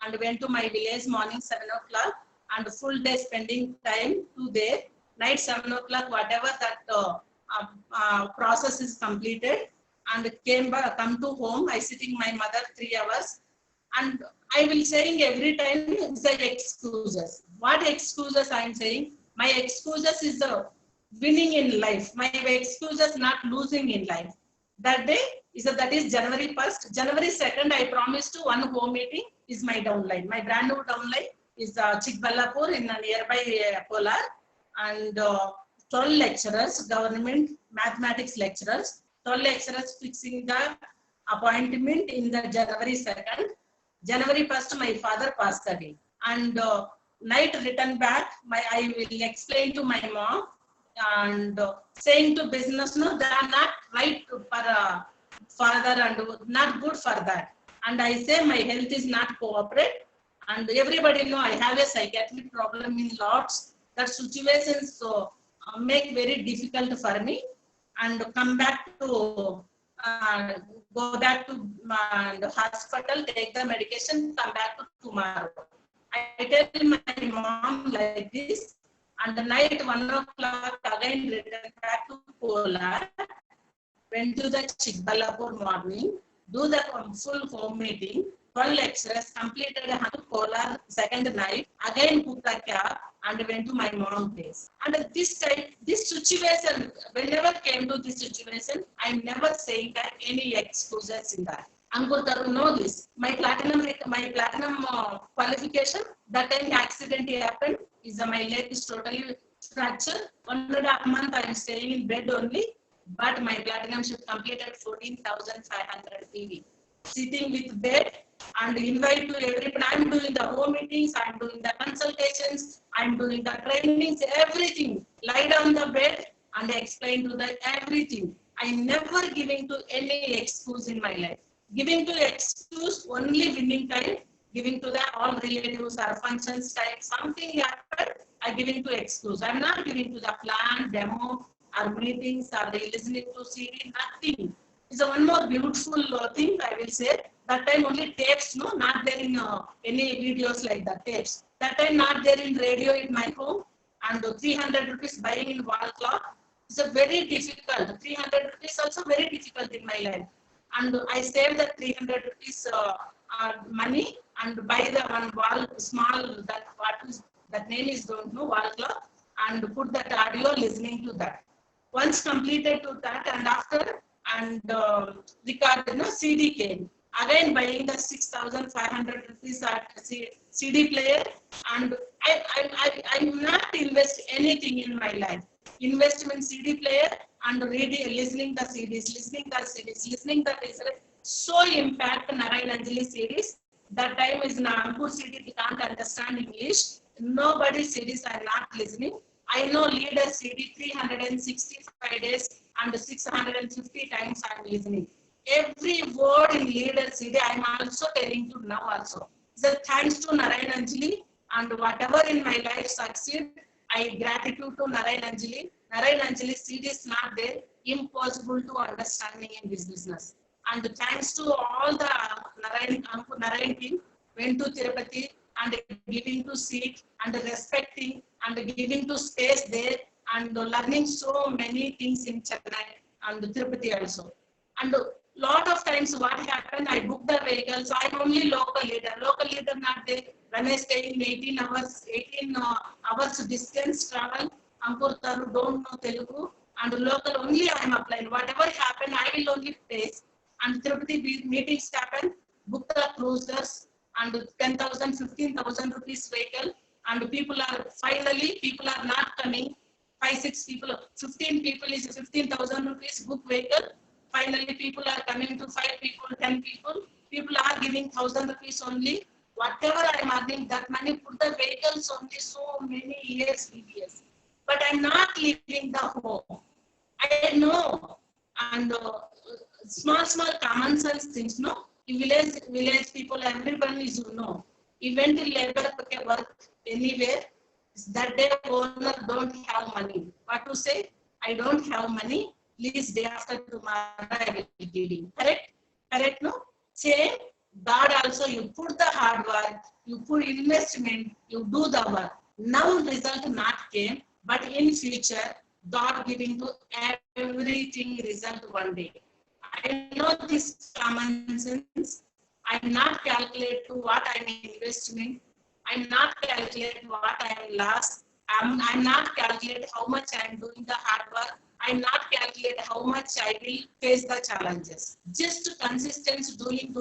and went to my village morning 7 o'clock and full day spending time to there. Night 7 o'clock, whatever that process is completed, and came back, come to home. I sitting my mother 3 hours, and I will saying every time is the excuses. What excuses I am saying? My excuses is the winning in life. My excuses not losing in life. That day is that is January 1st. January 2nd, I promised to one home meeting is my downline. My brand new downline is Chikballapur in a nearby Kolar, and 12 lecturers, government mathematics lecturers, 12 lecturers fixing the appointment in the January 2nd. January 1st, my father passed away. And night return back, I will explain to my mom and saying to business, no, they are not right for further and not good for that. And I say my health is not cooperate. And everybody know I have a psychiatric problem in lots. That situations so make very difficult for me. And come back to go back to the hospital, take the medication, come back to tomorrow. I tell my mom like this, and the night 1 o'clock again return back to Kolar, went to the Chikballapur morning, do the full home meeting, 12 lectures, completed Kolar second night, again booked a cab and went to my mom's place. And this time, this situation, whenever came to this situation, I'm never saying that any excuses in that. Ankur Taru know this. My platinum qualification, that time accident happened, is my leg is totally fractured. 1.5 months I am staying in bed only, but my platinum should completed 14,500 PV. Sitting with bed and invite to everybody. I'm doing the home meetings, I'm doing the consultations, I'm doing the trainings, everything. Lie down the bed and explain to the everything. I never giving to any excuse in my life. Giving to excuse only winning time, giving to the all relatives or functions time, something happened, I giving to excuse. I'm not giving to the plan, demo, or meetings, or listening to CD, nothing. It's one more beautiful thing I will say. That time only tapes, no, not there in any videos like that, tapes. That time not there in radio in my home, and 300 rupees buying in wall clock. It's a very difficult, 300 rupees also very difficult in my life. And I saved the 300 rupees money and buy the one wall small, that what is, that name is don't know, wall clock, and put that audio listening to that. Once completed to that, and after, and recorded, no, CD came. Again buying the 6,500 rupees at CD player, and I not invest anything in my life. Investment CD player and reading, listening the CDs, listening the so impact Narayan Anjali series. That time is Nagpur CD, we can't understand English. Nobody's CDs are not listening. I know leader CD 365 days and 650 times I'm listening. Every word in leader CD I'm also telling you now also. So thanks to Narayan Anjali, and whatever in my life succeed, I gratitude to Narayan Anjali. Narayan Anjali CD is not there, impossible to understanding in this business. And thanks to all the Narayan team, went to Tirupati and giving to seat and respecting and giving to space there and learning so many things in Chennai and Tirupati also. And lot of times what happened, I booked the vehicles, I'm only local leader not there. When I stay in 18 hours distance travel, Ankur Taru don't know Telugu, and local only I am applying. Whatever happened, I will only face. And Tirupati meetings happen, book the cruisers, and 10,000, 15,000 rupees vehicle, and people are not coming. 5, 6 people, 15 people is 15,000 rupees book vehicle. Finally, people are coming to 5 people, 10 people. People are giving 1,000 rupees only. Whatever I am earning, that money put the vehicles only so many years, previous. But I'm not leaving the home. I know, and small common sense things, no? Village people, everyone is, even the labor work anywhere, that day owner don't have money. What to say? I don't have money. Please, day after tomorrow, I will give you. Correct, no? Same, God also, you put the hard work, you put investment, you do the work. Now result not came, but in future, God giving to everything result one day. I know this common sense. I'm not calculate to what I'm investment. I'm not calculate what I am lost. I'm not calculate how much I'm doing the hard work. I'm not calculate how much I will face the challenges. Just consistent doing,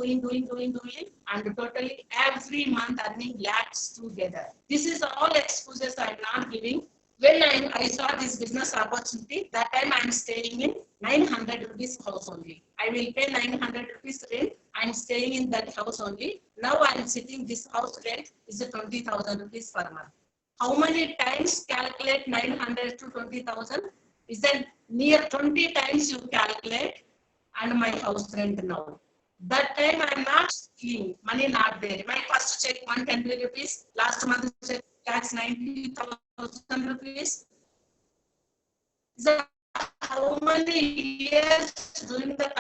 and totally every month earning lakhs together. This is all excuses I'm not giving. When I saw this business opportunity, that time I'm staying in 900 rupees house only. I will pay 900 rupees rent. I'm staying in that house only. Now I'm sitting, this house rent is 20,000 rupees per month. How many times calculate 900 to 20,000? Is that near 20 times you calculate, and my house rent now. That time I'm not clean, money not there. My first check 110 rupees, last month check tax 90,000 rupees. So how many years doing the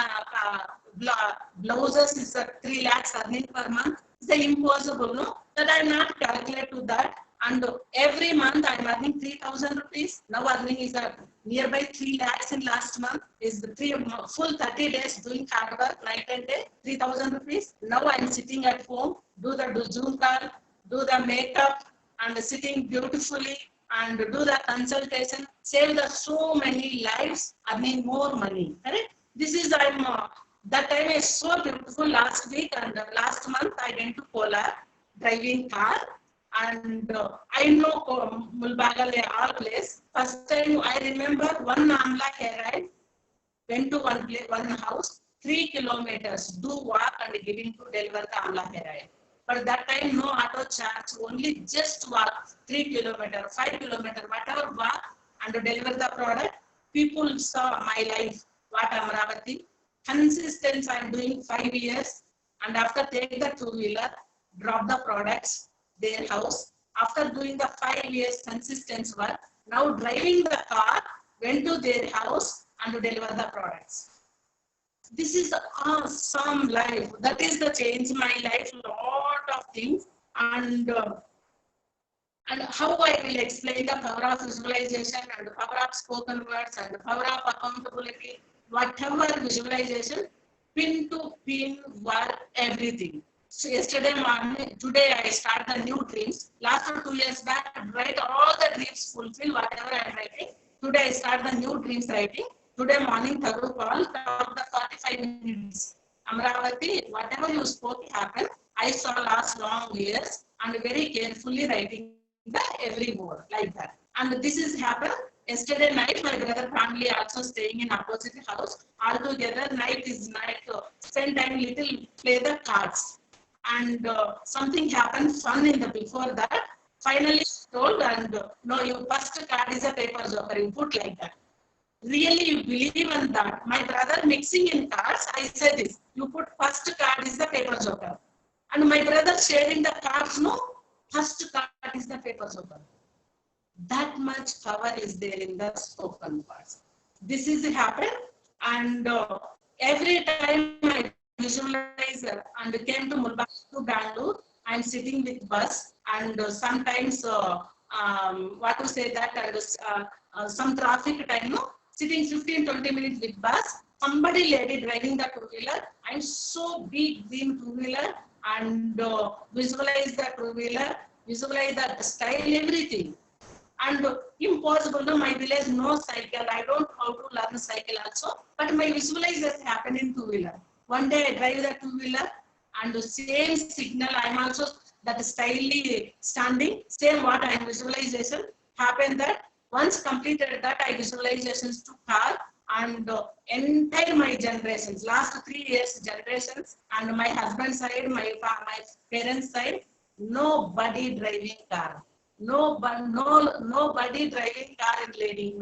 blouses is 3 lakhs earning per month? It's impossible, no? That I'm not calculate to that. And every month I'm earning 3,000 rupees. Now earning is nearby 3 lakhs in last month. Is the full 30 days doing hard work, night and day, 3,000 rupees. Now I'm sitting at home, do Zoom call, do the makeup, and sitting beautifully, and do the consultation, save the so many lives, earning more money. Correct? This is that time is so beautiful. Last week and last month I went to Kolar driving car. And I know Mulbagal all place. First time I remember one Amla hair ride, went to one house, 3 kilometers, do walk and giving to deliver the Amla hair ride. But that time no auto charge, only just walk 3 kilometers, 5 kilometers, whatever walk and deliver the product. People saw my life, what Amaravati. Consistent I'm doing 5 years, and after take the 2-wheeler, drop the products, their house. After doing the 5 years consistent work, now driving the car, went to their house and to deliver the products. This is awesome life. That is the change my life, lot of things. And how I will explain the power of visualization and the power of spoken words and the power of accountability, whatever visualization, pin to pin work, everything. So yesterday morning, today I start the new dreams. Last 2 years back, I write all the dreams, fulfill whatever I am writing. Today I start the new dreams writing. Today morning, thorough call, talk the 45 minutes. Amaravati, whatever you spoke happened. I saw last long years and very carefully writing the every word like that. And this is happened. Yesterday night, my brother family also staying in opposite house. All together, night is night. Spend time little, play the cards. And something happened fun in the before that. Finally told, and no, your first card is a paper joker. You put like that. Really, you believe in that? My brother mixing in cards. I said this. You put first card is the paper joker, and my brother sharing the cards. No, first card is the paper joker. That much power is there in the spoken words. This is happened, and every time I visualize and came to Mumbai to Bangalore, I'm sitting with bus, and sometimes what to say that some traffic time, no, sitting 15-20 minutes with bus. Somebody lady driving the 2-wheeler. I'm so big dream 2-wheeler and visualize the 2-wheeler, visualize the style, everything. And impossible, no, my village no cycle. I don't know how to learn cycle also, but my visualization happen in 2-wheeler. One day I drive the 2-wheeler and the same signal, I'm also that styly standing, same what I visualization happened that once completed that I visualizations to car and entire my generations, last 3 years generations, and my husband side, my parents side, nobody driving car. Nobody driving car and lady in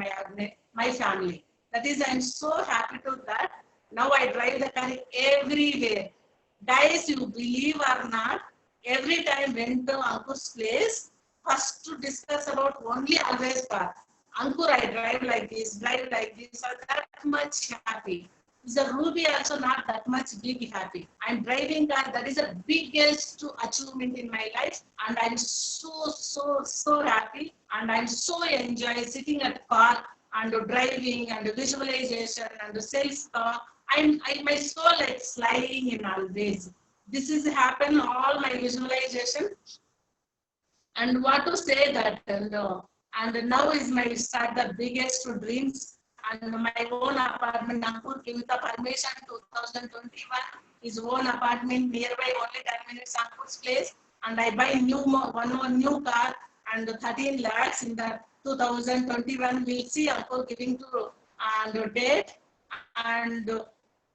my family. That is, I'm so happy to that. Now I drive the car everywhere. Guys, you believe or not, every time went to Ankur's place, first to discuss about only always car. Ankur, I drive like this, are that much happy. The Ruby also not that much big happy. I'm driving car, that is the biggest achievement in my life, and I'm so happy, and I'm so enjoy sitting at car and driving and visualization and self-talk. My soul is flying in always. This is happen all my visualization. And what to say that and now is my start the biggest dreams. And my own apartment, Nagpur Kivita permission 2021, his own apartment nearby only 10 minutes Nagpur's place. And I buy one more new car and 13 lakhs in the 2021. We'll see Uncle giving to and date. And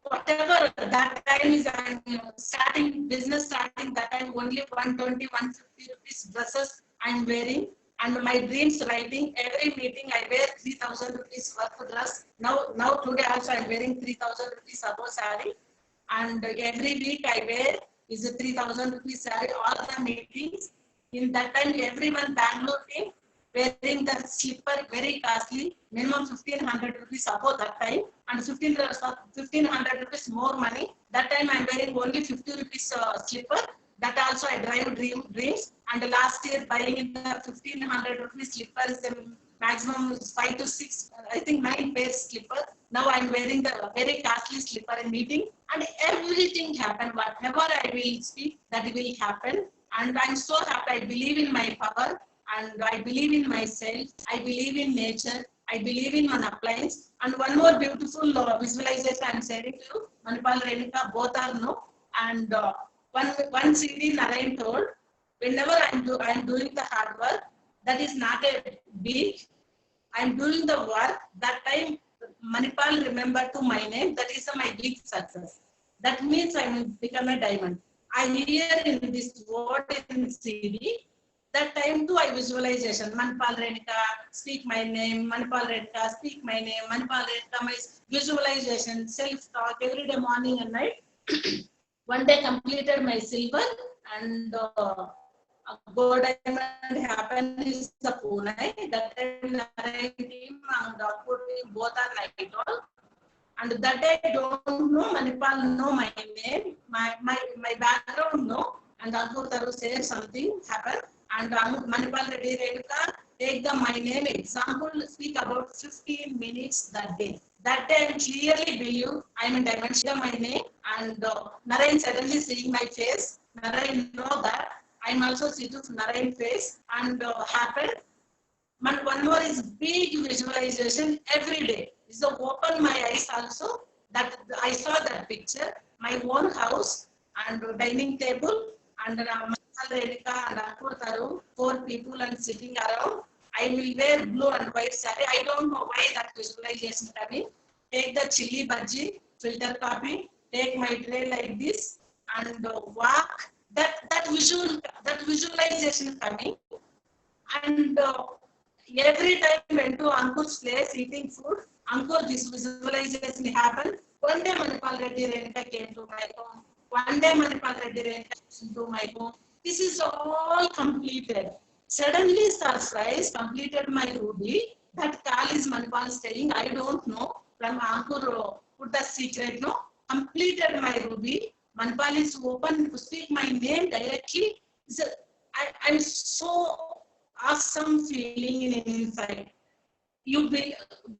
whatever that time is, I'm starting business starting that time only 120, 150 rupees dresses I'm wearing. And my dreams writing, every meeting I wear 3,000 rupees worth dress. Now today also I'm wearing 3,000 rupees above saree. And every week I wear is a 3,000 rupees saree, all the meetings. In that time, everyone Bangalore team wearing the slipper very costly, minimum 1,500 rupees above that time. And 1,500 rupees more money. That time I'm wearing only 50 rupees slipper. That also I drive dreams. And last year buying in the 1,500 rupees slippers, the maximum 5 to 6, I think 9 pairs slipper. Now I'm wearing the very costly slipper in meeting, and everything happened. Whatever I will speak, that will happen. And I'm so happy. I believe in my power, and I believe in myself. I believe in nature. I believe in my appliance. And one more beautiful visualization I'm sharing to you. Manipal, Renika, both are no. And one CD Narayan told, whenever I'm doing the hard work, that is not a big. I'm doing the work. That time Manipal remember to my name. That is my big success. That means I will become a diamond. I hear in this word in CD. That time too I visualization. Manipal Renika, speak my name. Manipal Renika, speak my name. Manipal Renika, my visualization, self-talk every day, morning and night. One day completed my silver and gold diamond happened is the Pune. That time Narayan team and Nagpur team both are like all. And that day I don't know, Manipal know my name, my background no. And Nagpur Taru said something happened. And Manipal Reddy Renuka take my name example, speak about 15 minutes that day. That day I clearly believe I'm in dimension my name, and Narayan suddenly seeing my face. Narayan know that I'm also seeing Narayan face and happened. One more is big visualization every day. So open my eyes also that I saw that picture, my own house and dining table and Renika and Nagpur Taru, 4 people and sitting around. I will wear blue and white saree. I don't know why that visualization coming. Take the chili bhaji, filter coffee, take my tray like this and walk. That visualization coming. And every time went to Ankur's place eating food, Ankur, this visualization happened. One day Manipal Reddy Renuka came to my home. One day Manipal Reddy Renuka came to my home. This is all completed. Suddenly surprise, completed my Ruby. That call is Manipal saying, I don't know. From Ankur put the secret, no? Completed my Ruby. Manipal is open to speak my name directly. I'm so awesome feeling in inside. You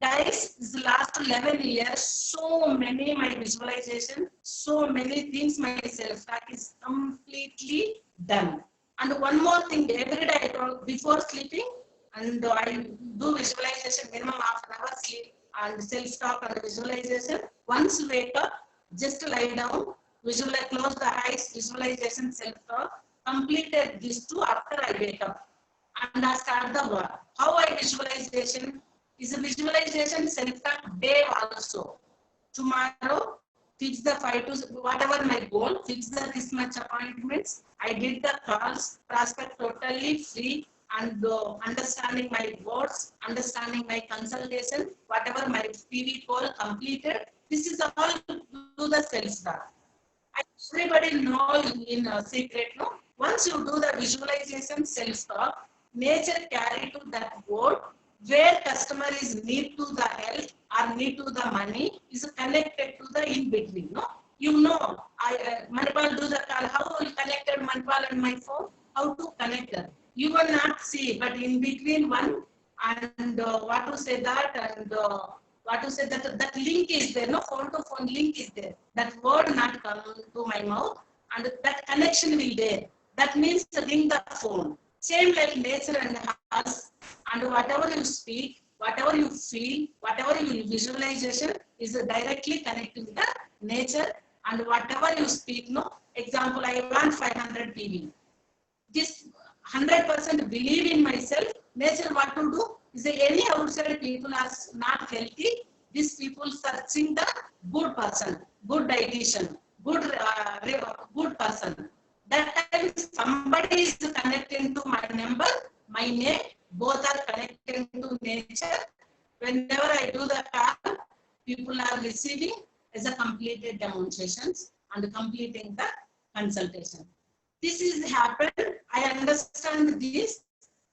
guys, this last 11 years, so many my visualization, so many things myself that is completely done. And one more thing, every day I talk before sleeping, and I do visualization minimum half an hour sleep and self-talk and visualization. Once wake up, just lie down close the eyes, visualization, self-talk, completed these two after I wake up. And I start the work. How I visualization is a visualization self-talk day also. Tomorrow, fix the 5 to whatever my goal, fix the this much appointments. I did the calls, prospect totally free and understanding my words, understanding my consultation, whatever my PV call completed. This is all do the self-talk. Everybody know in a secret, no? Once you do the visualization self-talk, nature carry to that word where customer is need to the help or need to the money is connected to the in between, no? You know, Manipal do the call, how I connected Manipal and my phone, how to connect them. You will not see, but in between one and what to say that and what to say that link is there, no, phone to phone link is there. That word not come to my mouth and that connection will there. That means ring the phone. Same like nature and us, and whatever you speak, whatever you feel, whatever you visualization is directly connected with the nature, and whatever you speak, no, example, I want 500 PV. This 100% believe in myself, nature what to do is any outside people are not healthy, these people searching the good person, good dietitian, good person. That time somebody is connecting to my number, my name, both are connecting to nature. Whenever I do the call, people are receiving as a completed demonstrations and completing the consultation. This is happened, I understand this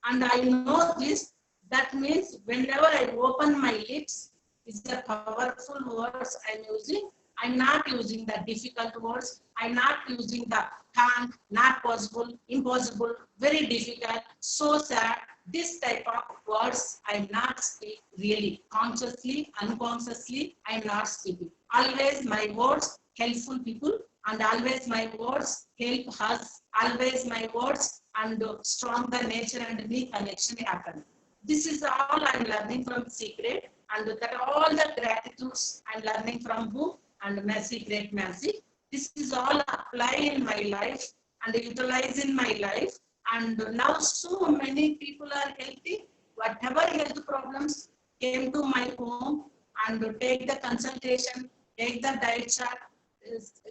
and I know this. That means whenever I open my lips, it's the powerful words I'm using. I'm not using the difficult words. I'm not using the can't, not possible, impossible, very difficult, so sad. This type of words I'm not speak really consciously, unconsciously. I'm not speaking. Always my words helpful people, and always my words help us. Always my words and strong the nature and me connection happen. This is all I'm learning from Secret, and that all the gratitudes I'm learning from book and Secret Magic. This is all apply in my life and utilize in my life. And now so many people are healthy. Whatever health problems came to my home and take the consultation, take the diet chart,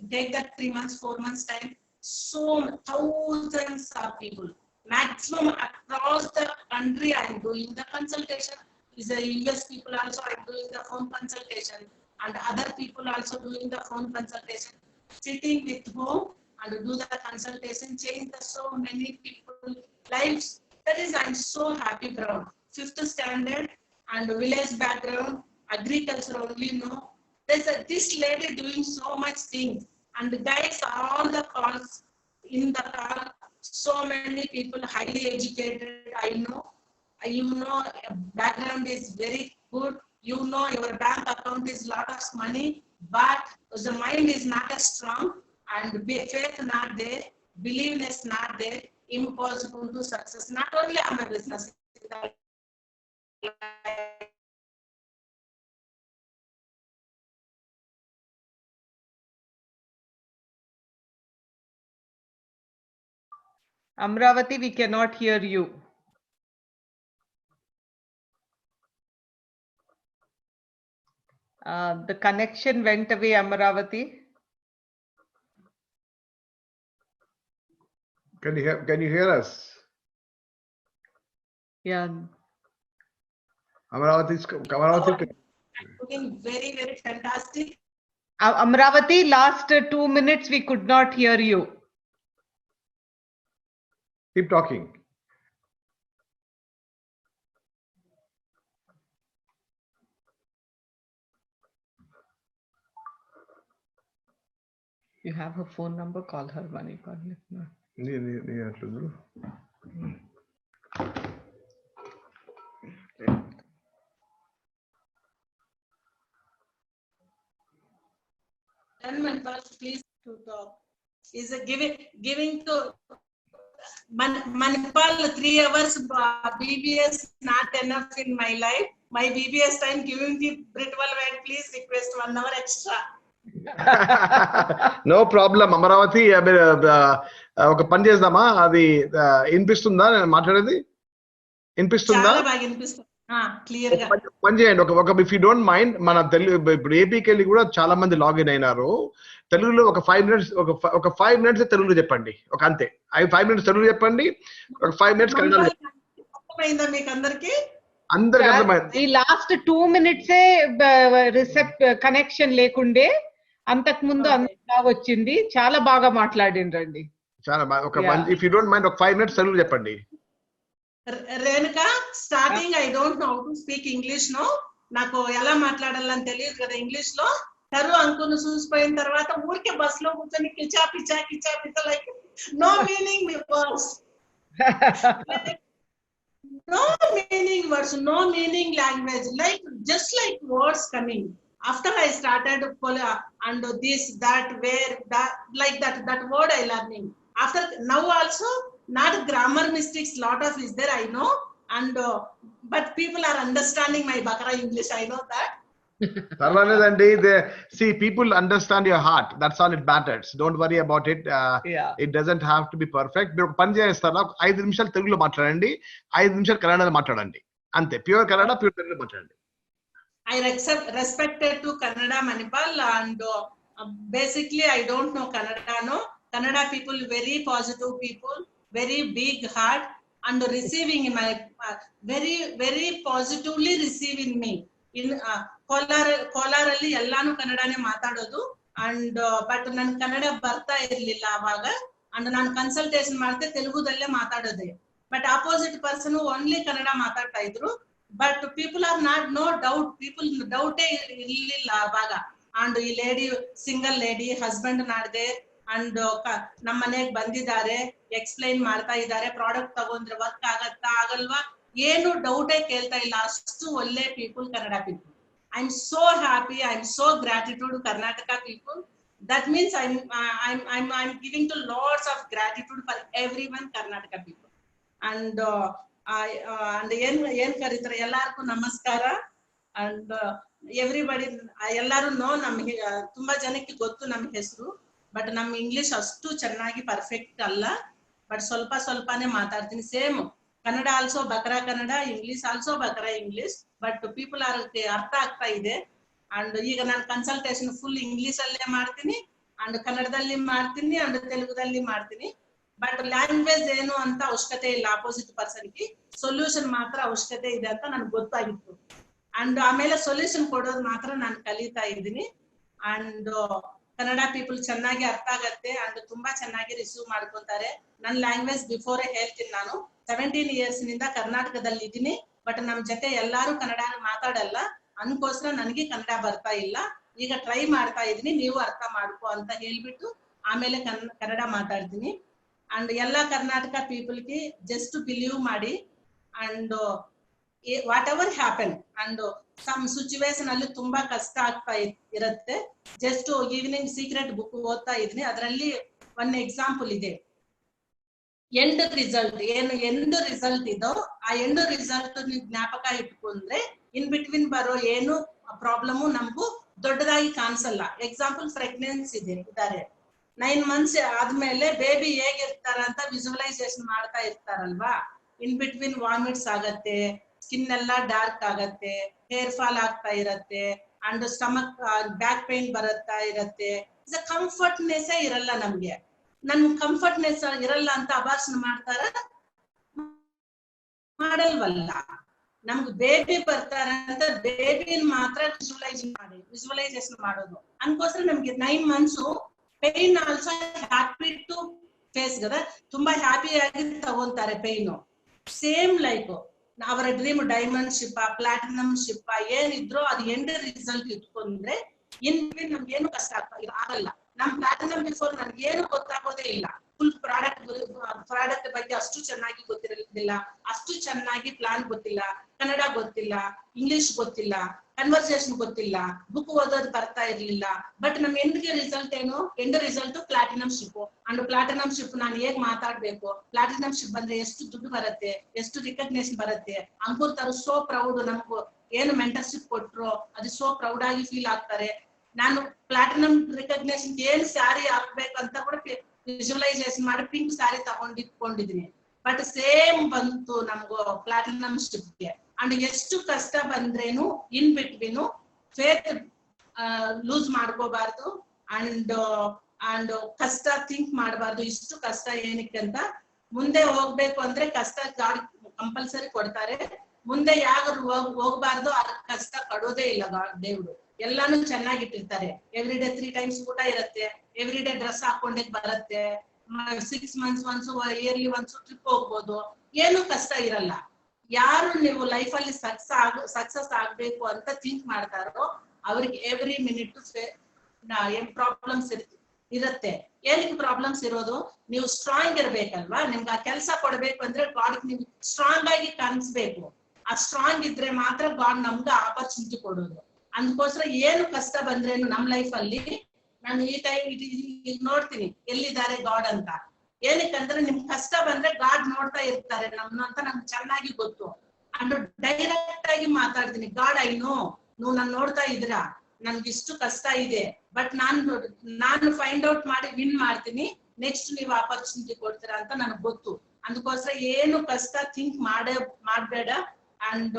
take the 3 months, 4 months time. So thousands of people, maximum across the country, I'm doing the consultation. Is the US people also are doing the phone consultation, and other people also doing the phone consultation. Sitting with home and do the consultation, change the so many people lives. That is, I'm so happy proud. 5th standard and village background, agriculture only know. There's this lady doing so much things, and the guys all the calls in the call. So many people highly educated. I know, you know, background is very good. You know, your bank account is lot of money, but the mind is not as strong and faith not there, believeness not there, impossible to success. Not only on a business. Amravati, we cannot hear you. The connection went away, Amravati. Can you hear us? Yeah. Amravati. Looking very, very fantastic. Amravati, last 2 minutes we could not hear you. Keep talking. You have her phone number, call her, Manipal. Then Manipal, please to talk. Is a giving to Manipal 3 hours BBS not enough in my life. My BBS time giving the Brit Worldwide, please request 1 hour extra. No problem Amaravati. ఒక పని చేద్దామా, అది వినిపిస్తుందా నేను మాట్లాడేది? వినిపిస్తుందా? చాలా బాగా వినిపిస్తుంది, క్లియర్ గా. పని చేయండి, ఒక ఇఫ్ యూ డోంట్ మైండ్, మన తెలుగు ఇప్పుడు ఏపీకి వెళ్ళి కూడా చాలా మంది లాగిన్ అయినారు. తెలుగులో ఒక 5 minutes ఒక 5 minutes తెలుగులో చెప్పండి, ఒక అంతే 5 minutes తెలుగు చెప్పండి, ఒక 5 minutes కన్నడ. అర్థమైందా మీకు అందరికి? అందరికి అర్థమైంది. ఈ లాస్ట్ 2 minutes కనెక్షన్ లేకుండే, అంతకు ముందు అంతా వచ్చింది. చాలా బాగా మాట్లాడిండ్రండి. చాలా బాగా. ఒక ఇఫ్ యూ డోంట్ మైండ్ ఒక 5 minutes తెలుగు చెప్పండి. Renuka, starting I don't know how to speak English. No, నాకు ఎలా మాట్లాడాలని తెలియదు కదా ఇంగ్లీష్ లో. టరు అంకును చూసిపోయిన తర్వాత ఊరికే బస్ లో కూర్చొని కిచా పిచా like no meaning words, no meaning words, no meaning language, like just like words coming. After I started and this, that, where, that, like that word I learning. After now also, not grammar mistakes, lot of is there, I know, and but people are understanding my Bakara English, I know that. పర్వాలేదండి. See, people understand your heart, that's all it matters. Don't worry about it. It doesn't have to be perfect. మీరు ఒక పని చేస్తారా, 5 నిమిషాలు తెలుగులో మాట్లాడండి, 5 నిమిషాలు కన్నడలో మాట్లాడండి, అంతే. ప్యూర్ కన్నడ, ప్యూర్ తెలుగులో మాట్లాడండి. I respected to Kannada Manipal, and basically I don't know Kannada. No, Kannada people very positive people, very big heart, and receiving my very positively receiving me. In ಕೋಲಾರಲ್ಲಿ ಎಲ್ಲಾನು ಕನ್ನಡನೇ ಮಾತಾಡೋದು, ಅಂಡ್ ಬಟ್ ನನ್ ಕನ್ನಡ ಬರ್ತಾ ಇರ್ಲಿಲ್ಲ ಅವಾಗ, ಅಂಡ್ ನಾನು consultation ಮಾಡ್ತೆ ತೆಲುಗುದಲ್ಲೇ ಮಾತಾಡೋದೆ. But opposite person only Kannada ಮಾತಾಡ್ತಾ ಇದ್ರು. But people are not, no doubt, people ಡೌಟೇ ಇರ್ಲಿಲ್ಲ ಅವಾಗ. ಅಂಡ್ ಈ ಲೇಡಿ ಸಿಂಗಲ್ ಲೇಡಿ, ಹಸ್ಬೆಂಡ್ ನಾಡ್ದೆ, ಅಂಡ್ ನಮ್ಮ ಮನೆಗ್ ಬಂದಿದ್ದಾರೆ, ಎಕ್ಸ್ಪ್ಲೈನ್ ಮಾಡ್ತಾ ಇದ್ದಾರೆ, ಪ್ರಾಡಕ್ಟ್ ತಗೊಂಡ್ರೆ ವರ್ಕ್ ಆಗತ್ತಾ ಆಗಲ್ವಾ ಏನು ಡೌಟೇ ಕೇಳ್ತಾ ಇಲ್ಲ. ಅಷ್ಟು ಒಳ್ಳೆ people Kannada people. I'm so happy, I'm so gratitude to Karnataka people. That means I'm giving to lots of gratitude for everyone Karnataka people. And and yen karitare ellarku namaskara, and everybody ellaru know ನಮಗೆ ತುಂಬಾ ಜನಕ್ಕೆ ಗೊತ್ತು ನಮ್ಮ ಹೆಸರು, but ನಮ್ಮ English ಅಷ್ಟು ಚೆನ್ನಾಗಿ perfect ಅಲ್ಲ, ಬಟ್ ಸ್ವಲ್ಪನೇ ಮಾತಾಡ್ತೀನಿ. ಸೇಮ್ ಕನ್ನಡ ಆಲ್ಸೋ ಬಕರಾ ಕನ್ನಡ, ಇಂಗ್ಲಿಷ್ ಆಲ್ಸೋ ಬಕರಾ ಇಂಗ್ಲಿಷ್, ಬಟ್ ಪೀಪಲ್ ಆರ್ ಅರ್ಥ ಆಗ್ತಾ ಇದೆ. ಅಂಡ್ ಈಗ ನಾನು ಕನ್ಸಲ್ಟೇಷನ್ ಫುಲ್ ಇಂಗ್ಲಿಷ್ ಅಲ್ಲೇ ಮಾಡ್ತೀನಿ, ಅಂಡ್ ಕನ್ನಡದಲ್ಲಿ ಮಾಡ್ತೀನಿ, ಅಂಡ್ ತೆಲುಗುದಲ್ಲಿ ಮಾಡ್ತೀನಿ. ಬಟ್ ಲ್ಯಾಂಗ್ವೇಜ್ ಏನು ಅಂತ ಅವಶ್ಯಕತೆ ಇಲ್ಲ, ಆಪೋಸಿಟ್ ಪರ್ಸನ್ಗೆ ಸೊಲ್ಯೂಷನ್ ಮಾತ್ರ ಅವಶ್ಯಕತೆ ಇದೆ ಅಂತ ನನ್ಗೆ ಗೊತ್ತಾಗಿತ್ತು. ಅಂಡ್ ಆಮೇಲೆ ಸೊಲ್ಯೂಷನ್ ಕೊಡೋದು ಮಾತ್ರ ನಾನು ಕಲಿತಾ ಇದ್ದೀನಿ. ಅಂಡ್ ಕನ್ನಡ ಪೀಪಲ್ ಚೆನ್ನಾಗಿ ಅರ್ಥ ಆಗತ್ತೆ, ಅಂಡ್ ತುಂಬಾ ಚೆನ್ನಾಗಿ ರಿಸೀವ್ ಮಾಡ್ಕೊಂತಾರೆ. ನನ್ನ ಲ್ಯಾಂಗ್ವೇಜ್ ಬಿಫೋರೇ ಹೇಳ್ತೀನಿ, ನಾನು 17 years ನಿಂದ ಕರ್ನಾಟಕದಲ್ಲಿ ಇದ್ದೀನಿ, ಬಟ್ ನಮ್ ಜೊತೆ ಎಲ್ಲಾರು ಕನ್ನಡ ಮಾತಾಡಲ್ಲ, ಅನ್ಕೋಸ್ಕರ ನನಗೆ ಕನ್ನಡ ಬರ್ತಾ ಇಲ್ಲ. ಈಗ ಟ್ರೈ ಮಾಡ್ತಾ ಇದೀನಿ, ನೀವು ಅರ್ಥ ಮಾಡ್ಕೋ ಅಂತ ಹೇಳ್ಬಿಟ್ಟು ಆಮೇಲೆ ಕನ್ನಡ ಮಾತಾಡ್ತೀನಿ. ಅಂಡ್ ಎಲ್ಲಾ ಕರ್ನಾಟಕ ಪೀಪಲ್ಗೆ ಜಸ್ಟ್ ಬಿಲೀವ್ ಮಾಡಿ, and whatever happen, and some situation ಅಲ್ಲಿ ತುಂಬಾ ಕಷ್ಟ ಆಗ್ತಾ ಇರುತ್ತೆ. ಜಸ್ಟ್ ಈವ್ನಿಂಗ್ ಸೀಕ್ರೆಟ್ ಬುಕ್ ಓದ್ತಾ ಇದೀನಿ, ಅದರಲ್ಲಿ ಒನ್ ಎಕ್ಸಾಂಪಲ್ ಇದೆ. ಎಂಡ್ ರಿಸಲ್ಟ್ ಏನು ಎಂಡ್ ರಿಸಲ್ಟ್ ಇದೋ ಆ ಎಂಡ್ ರಿಸಲ್ಟ್ ಜ್ಞಾಪಕ ಇಟ್ಕೊಂಡ್ರೆ ಇನ್ ಬಿಟ್ವೀನ್ ಬರೋ ಏನು ಪ್ರಾಬ್ಲಮ್ ನಮಗೂ ದೊಡ್ಡದಾಗಿ ಕಾಣಿಸಲ್ಲ. ಎಕ್ಸಾಂಪಲ್ ಪ್ರೆಗ್ನೆನ್ಸಿ ಇದ್ದಾರೆ, 9 months ಆದ್ಮೇಲೆ ಬೇಬಿ ಹೇಗಿರ್ತಾರ ಅಂತ ವಿಜುವಲೈಸೇಷನ್ ಮಾಡ್ತಾ ಇರ್ತಾರಲ್ವಾ. ಇನ್ ಬಿಟ್ವೀನ್ ವಾಮಿಟ್ಸ್ ಆಗತ್ತೆ, ಸ್ಕಿನ್ ಎಲ್ಲ ಡಾರ್ಕ್ ಆಗತ್ತೆ, ಹೇರ್ ಫಾಲ್ ಆಗ್ತಾ ಇರತ್ತೆ, ಅಂಡ್ ಸ್ಟಮಕ್ ಬ್ಯಾಕ್ ಪೈನ್ ಬರುತ್ತಾ ಇರತ್ತೆ. ಕಂಫರ್ಟ್ನೆಸ್ ಇರಲ್ಲ ನಮ್ಗೆ. ನನ್ ಕಂಫರ್ಟ್ನೆಸ್ ಇರಲ್ಲ ಅಂತ ಅಭಾಷಣ ಮಾಡ್ತಾರ, ಮಾಡಲ್ವಲ್ಲ. ನಮ್ಗೆ ಬೇಬಿ ಬರ್ತಾರ ಅಂತ ಬೇಬಿನ ಮಾತ್ರ ವಿಜುವಲೈಸೇಷನ್ ಮಾಡೋದು. ಅನ್ಕೋಸ್ಕರ ನಮ್ಗೆ 9 months pain also happy to face కదా, ತುಂಬಾ ಹ್ಯಾಪಿ ಆಗಿ ತಗೊಂತಾರೆ ಪೈನ್. ಸೇಮ್ ಲೈಕ್ ಅವರ dream diamond ship, platinum ship ಏನಿದ್ರು ಅದು ಎಂಡ್ ರಿಸಲ್ಟ್ ಇಟ್ಕೊಂಡ್ರೆ ಇನ್ ನಮ್ಗೆ ಏನು ಕಷ್ಟ ಆಗಲ್ಲ. ನಮ್ ಪ್ಲಾಟಿನಮ್ ಬಿಫೋರ್ ನನ್ಗೆ ಏನು ಗೊತ್ತಾಗೋದೇ ಇಲ್ಲ. ಫುಲ್ ಪ್ರಾಡಕ್ಟ್ ಬಗ್ಗೆ ಅಷ್ಟು ಚೆನ್ನಾಗಿ ಗೊತ್ತಿರಲಿಲ್ಲ, ಅಷ್ಟು ಚೆನ್ನಾಗಿ ಪ್ಲಾನ್ ಗೊತ್ತಿಲ್ಲ, ಕನ್ನಡ ಗೊತ್ತಿಲ್ಲ, ಇಂಗ್ಲಿಷ್ ಗೊತ್ತಿಲ್ಲ, ಕನ್ವರ್ಸೇಷನ್ ಗೊತ್ತಿಲ್ಲ, ಬುಕ್ ಓದೋದು ಬರ್ತಾ ಇರ್ಲಿಲ್ಲ. ಬಟ್ ನಮ್ ಎಂಡ್ಗೆ ರಿಸಲ್ಟ್ ಏನು? End result platinum ship. And platinum ship ನಾನು ಹೇಗ್ ಮಾತಾಡ್ಬೇಕು, ಪ್ಲಾಟಿನಮ್ ಶಿಪ್ ಬಂದ್ರೆ ಎಷ್ಟು ದುಡ್ಡು ಬರುತ್ತೆ, ಎಷ್ಟು ರಿಕಗ್ನೇಷನ್ ಬರುತ್ತೆ. ಅಂಕುರ್ ತರ ಸೋ ಪ್ರೌಡ್, ನಮ್ಗೂ ಏನು ಮೆಂಟರ್ಶಿಪ್ ಕೊಟ್ರು ಅದು ಸೋ ಪ್ರೌಡ್ ಆಗಿ ಫೀಲ್ ಆಗ್ತಾರೆ. ನಾನು ಪ್ಲಾಟಿನಂ ರಿಕಗ್ನೇಷನ್ ಏನ್ ಸ್ಯಾರಿ ಹಾಕ್ಬೇಕು ಅಂತ ಕೂಡ ವಿಜುವಲೈಸೇಷನ್ ಮಾಡಿ ಪಿಂಕ್ ಸ್ಯಾರಿ ತಗೊಂಡಿದ್ಕೊಂಡಿದೀನಿ. ಬಟ್ ಸೇಮ್ ಬಂತು ನಮ್ಗೂ ಪ್ಲಾಟಿನಂ ಶಿಫ್ಟ್ಗೆ. ಅಂಡ್ ಎಷ್ಟು ಕಷ್ಟ ಬಂದ್ರೇನು ಇನ್ ಬಿಟ್ವೀನು ಫೇತ್ ಲೂಸ್ ಮಾಡ್ಕೋಬಾರ್ದು ಅಂಡ್ ಕಷ್ಟ ಥಿಂಕ್ ಮಾಡಬಾರ್ದು. ಇಷ್ಟು ಕಷ್ಟ ಏನಕ್ಕೆ ಅಂತ ಮುಂದೆ ಹೋಗ್ಬೇಕು ಅಂದ್ರೆ ಕಷ್ಟ ಗಾಡ್ ಕಂಪಲ್ಸರಿ ಕೊಡ್ತಾರೆ. ಮುಂದೆ ಯಾರು ಹೋಗ್ಬಾರ್ದು ಆ ಕಷ್ಟ ಕೊಡೋದೇ ಇಲ್ಲ ದೇವ್ರು. ಎಲ್ಲಾನು ಚೆನ್ನಾಗಿಟ್ಟಿರ್ತಾರೆ. ಎವ್ರಿ ಡೇ 3 times ಊಟ ಇರುತ್ತೆ, ಎವ್ರಿ ಡೇ ಡ್ರೆಸ್ ಹಾಕೊಂಡೇ ಬರುತ್ತೆ, 6 months once yearly once trip ಹೋಗ್ಬೋದು, ಏನು ಕಷ್ಟ ಇರಲ್ಲ. ಯಾರು ನೀವು ಲೈಫ್ ಅಲ್ಲಿ ಸಕ್ಸಸ್ ಆಗ್ಬೇಕು ಅಂತ ಥಿಂಕ್ ಮಾಡ್ತಾರೋ ಅವ್ರಿಗೆ ಎವ್ರಿ ಮಿನಿಟ್ ಏನ್ ಪ್ರಾಬ್ಲಮ್ಸ್ ಇರುತ್ತೆ. ಏನಕ್ಕೆ ಪ್ರಾಬ್ಲಮ್ಸ್ ಇರೋದು? ನೀವು ಸ್ಟ್ರಾಂಗ್ ಇರ್ಬೇಕಲ್ವಾ. ನಿಮ್ಗೆ ಆ ಕೆಲಸ ಕೊಡ್ಬೇಕು ಅಂದ್ರೆ ಗಾಡ್ ನೀವು ಸ್ಟ್ರಾಂಗ್ ಆಗಿ ಕಾಣಿಸ್ಬೇಕು. ಆ ಸ್ಟ್ರಾಂಗ್ ಇದ್ರೆ ಮಾತ್ರ ಗಾಡ್ ನಮ್ಗೆ ಆಪರ್ಚುನಿಟಿ ಕೊಡೋದು. ಅದಕ್ಕೋಸ್ಕರ ಏನು ಕಷ್ಟ ಬಂದ್ರೇನು ನಮ್ ಲೈಫ್ ಅಲ್ಲಿ ನಾನು ಈ ಟೈಮ್ ನೋಡ್ತೀನಿ ಎಲ್ಲಿದ್ದಾರೆ ಗಾಡ್ ಅಂತ. ಏನಕ್ಕಂದ್ರೆ ನಿಮ್ ಕಷ್ಟ ಬಂದ್ರೆ ಗಾಡ್ ನೋಡ್ತಾ ಇರ್ತಾರೆ ನಮ್ನ ಅಂತ ನಮ್ಗೆ ಚೆನ್ನಾಗಿ ಗೊತ್ತು. ಅಂಡ್ ಡೈರೆಕ್ಟ್ ಆಗಿ ಮಾತಾಡ್ತೀನಿ, ಗಾಡ್ ಐ ನೋ ನೀವು ನಾನು ನೋಡ್ತಾ ಇದ್ದೀರಾ, ನನ್ಗೆ ಇಷ್ಟು ಕಷ್ಟ ಇದೆ, ಬಟ್ ನಾನು ಫೈಂಡ್ ಔಟ್ ಮಾಡಿ ವಿನ್ ಮಾಡ್ತೀನಿ, ನೆಕ್ಸ್ಟ್ ನೀವು ಆಪರ್ಚುನಿಟಿ ಕೊಡ್ತೀರಾ ಅಂತ ನನಗೆ ಗೊತ್ತು. ಅದಕ್ಕೋಸ್ಕರ ಏನು ಕಷ್ಟ ಥಿಂಕ್ ಮಾಡಬೇಡ. And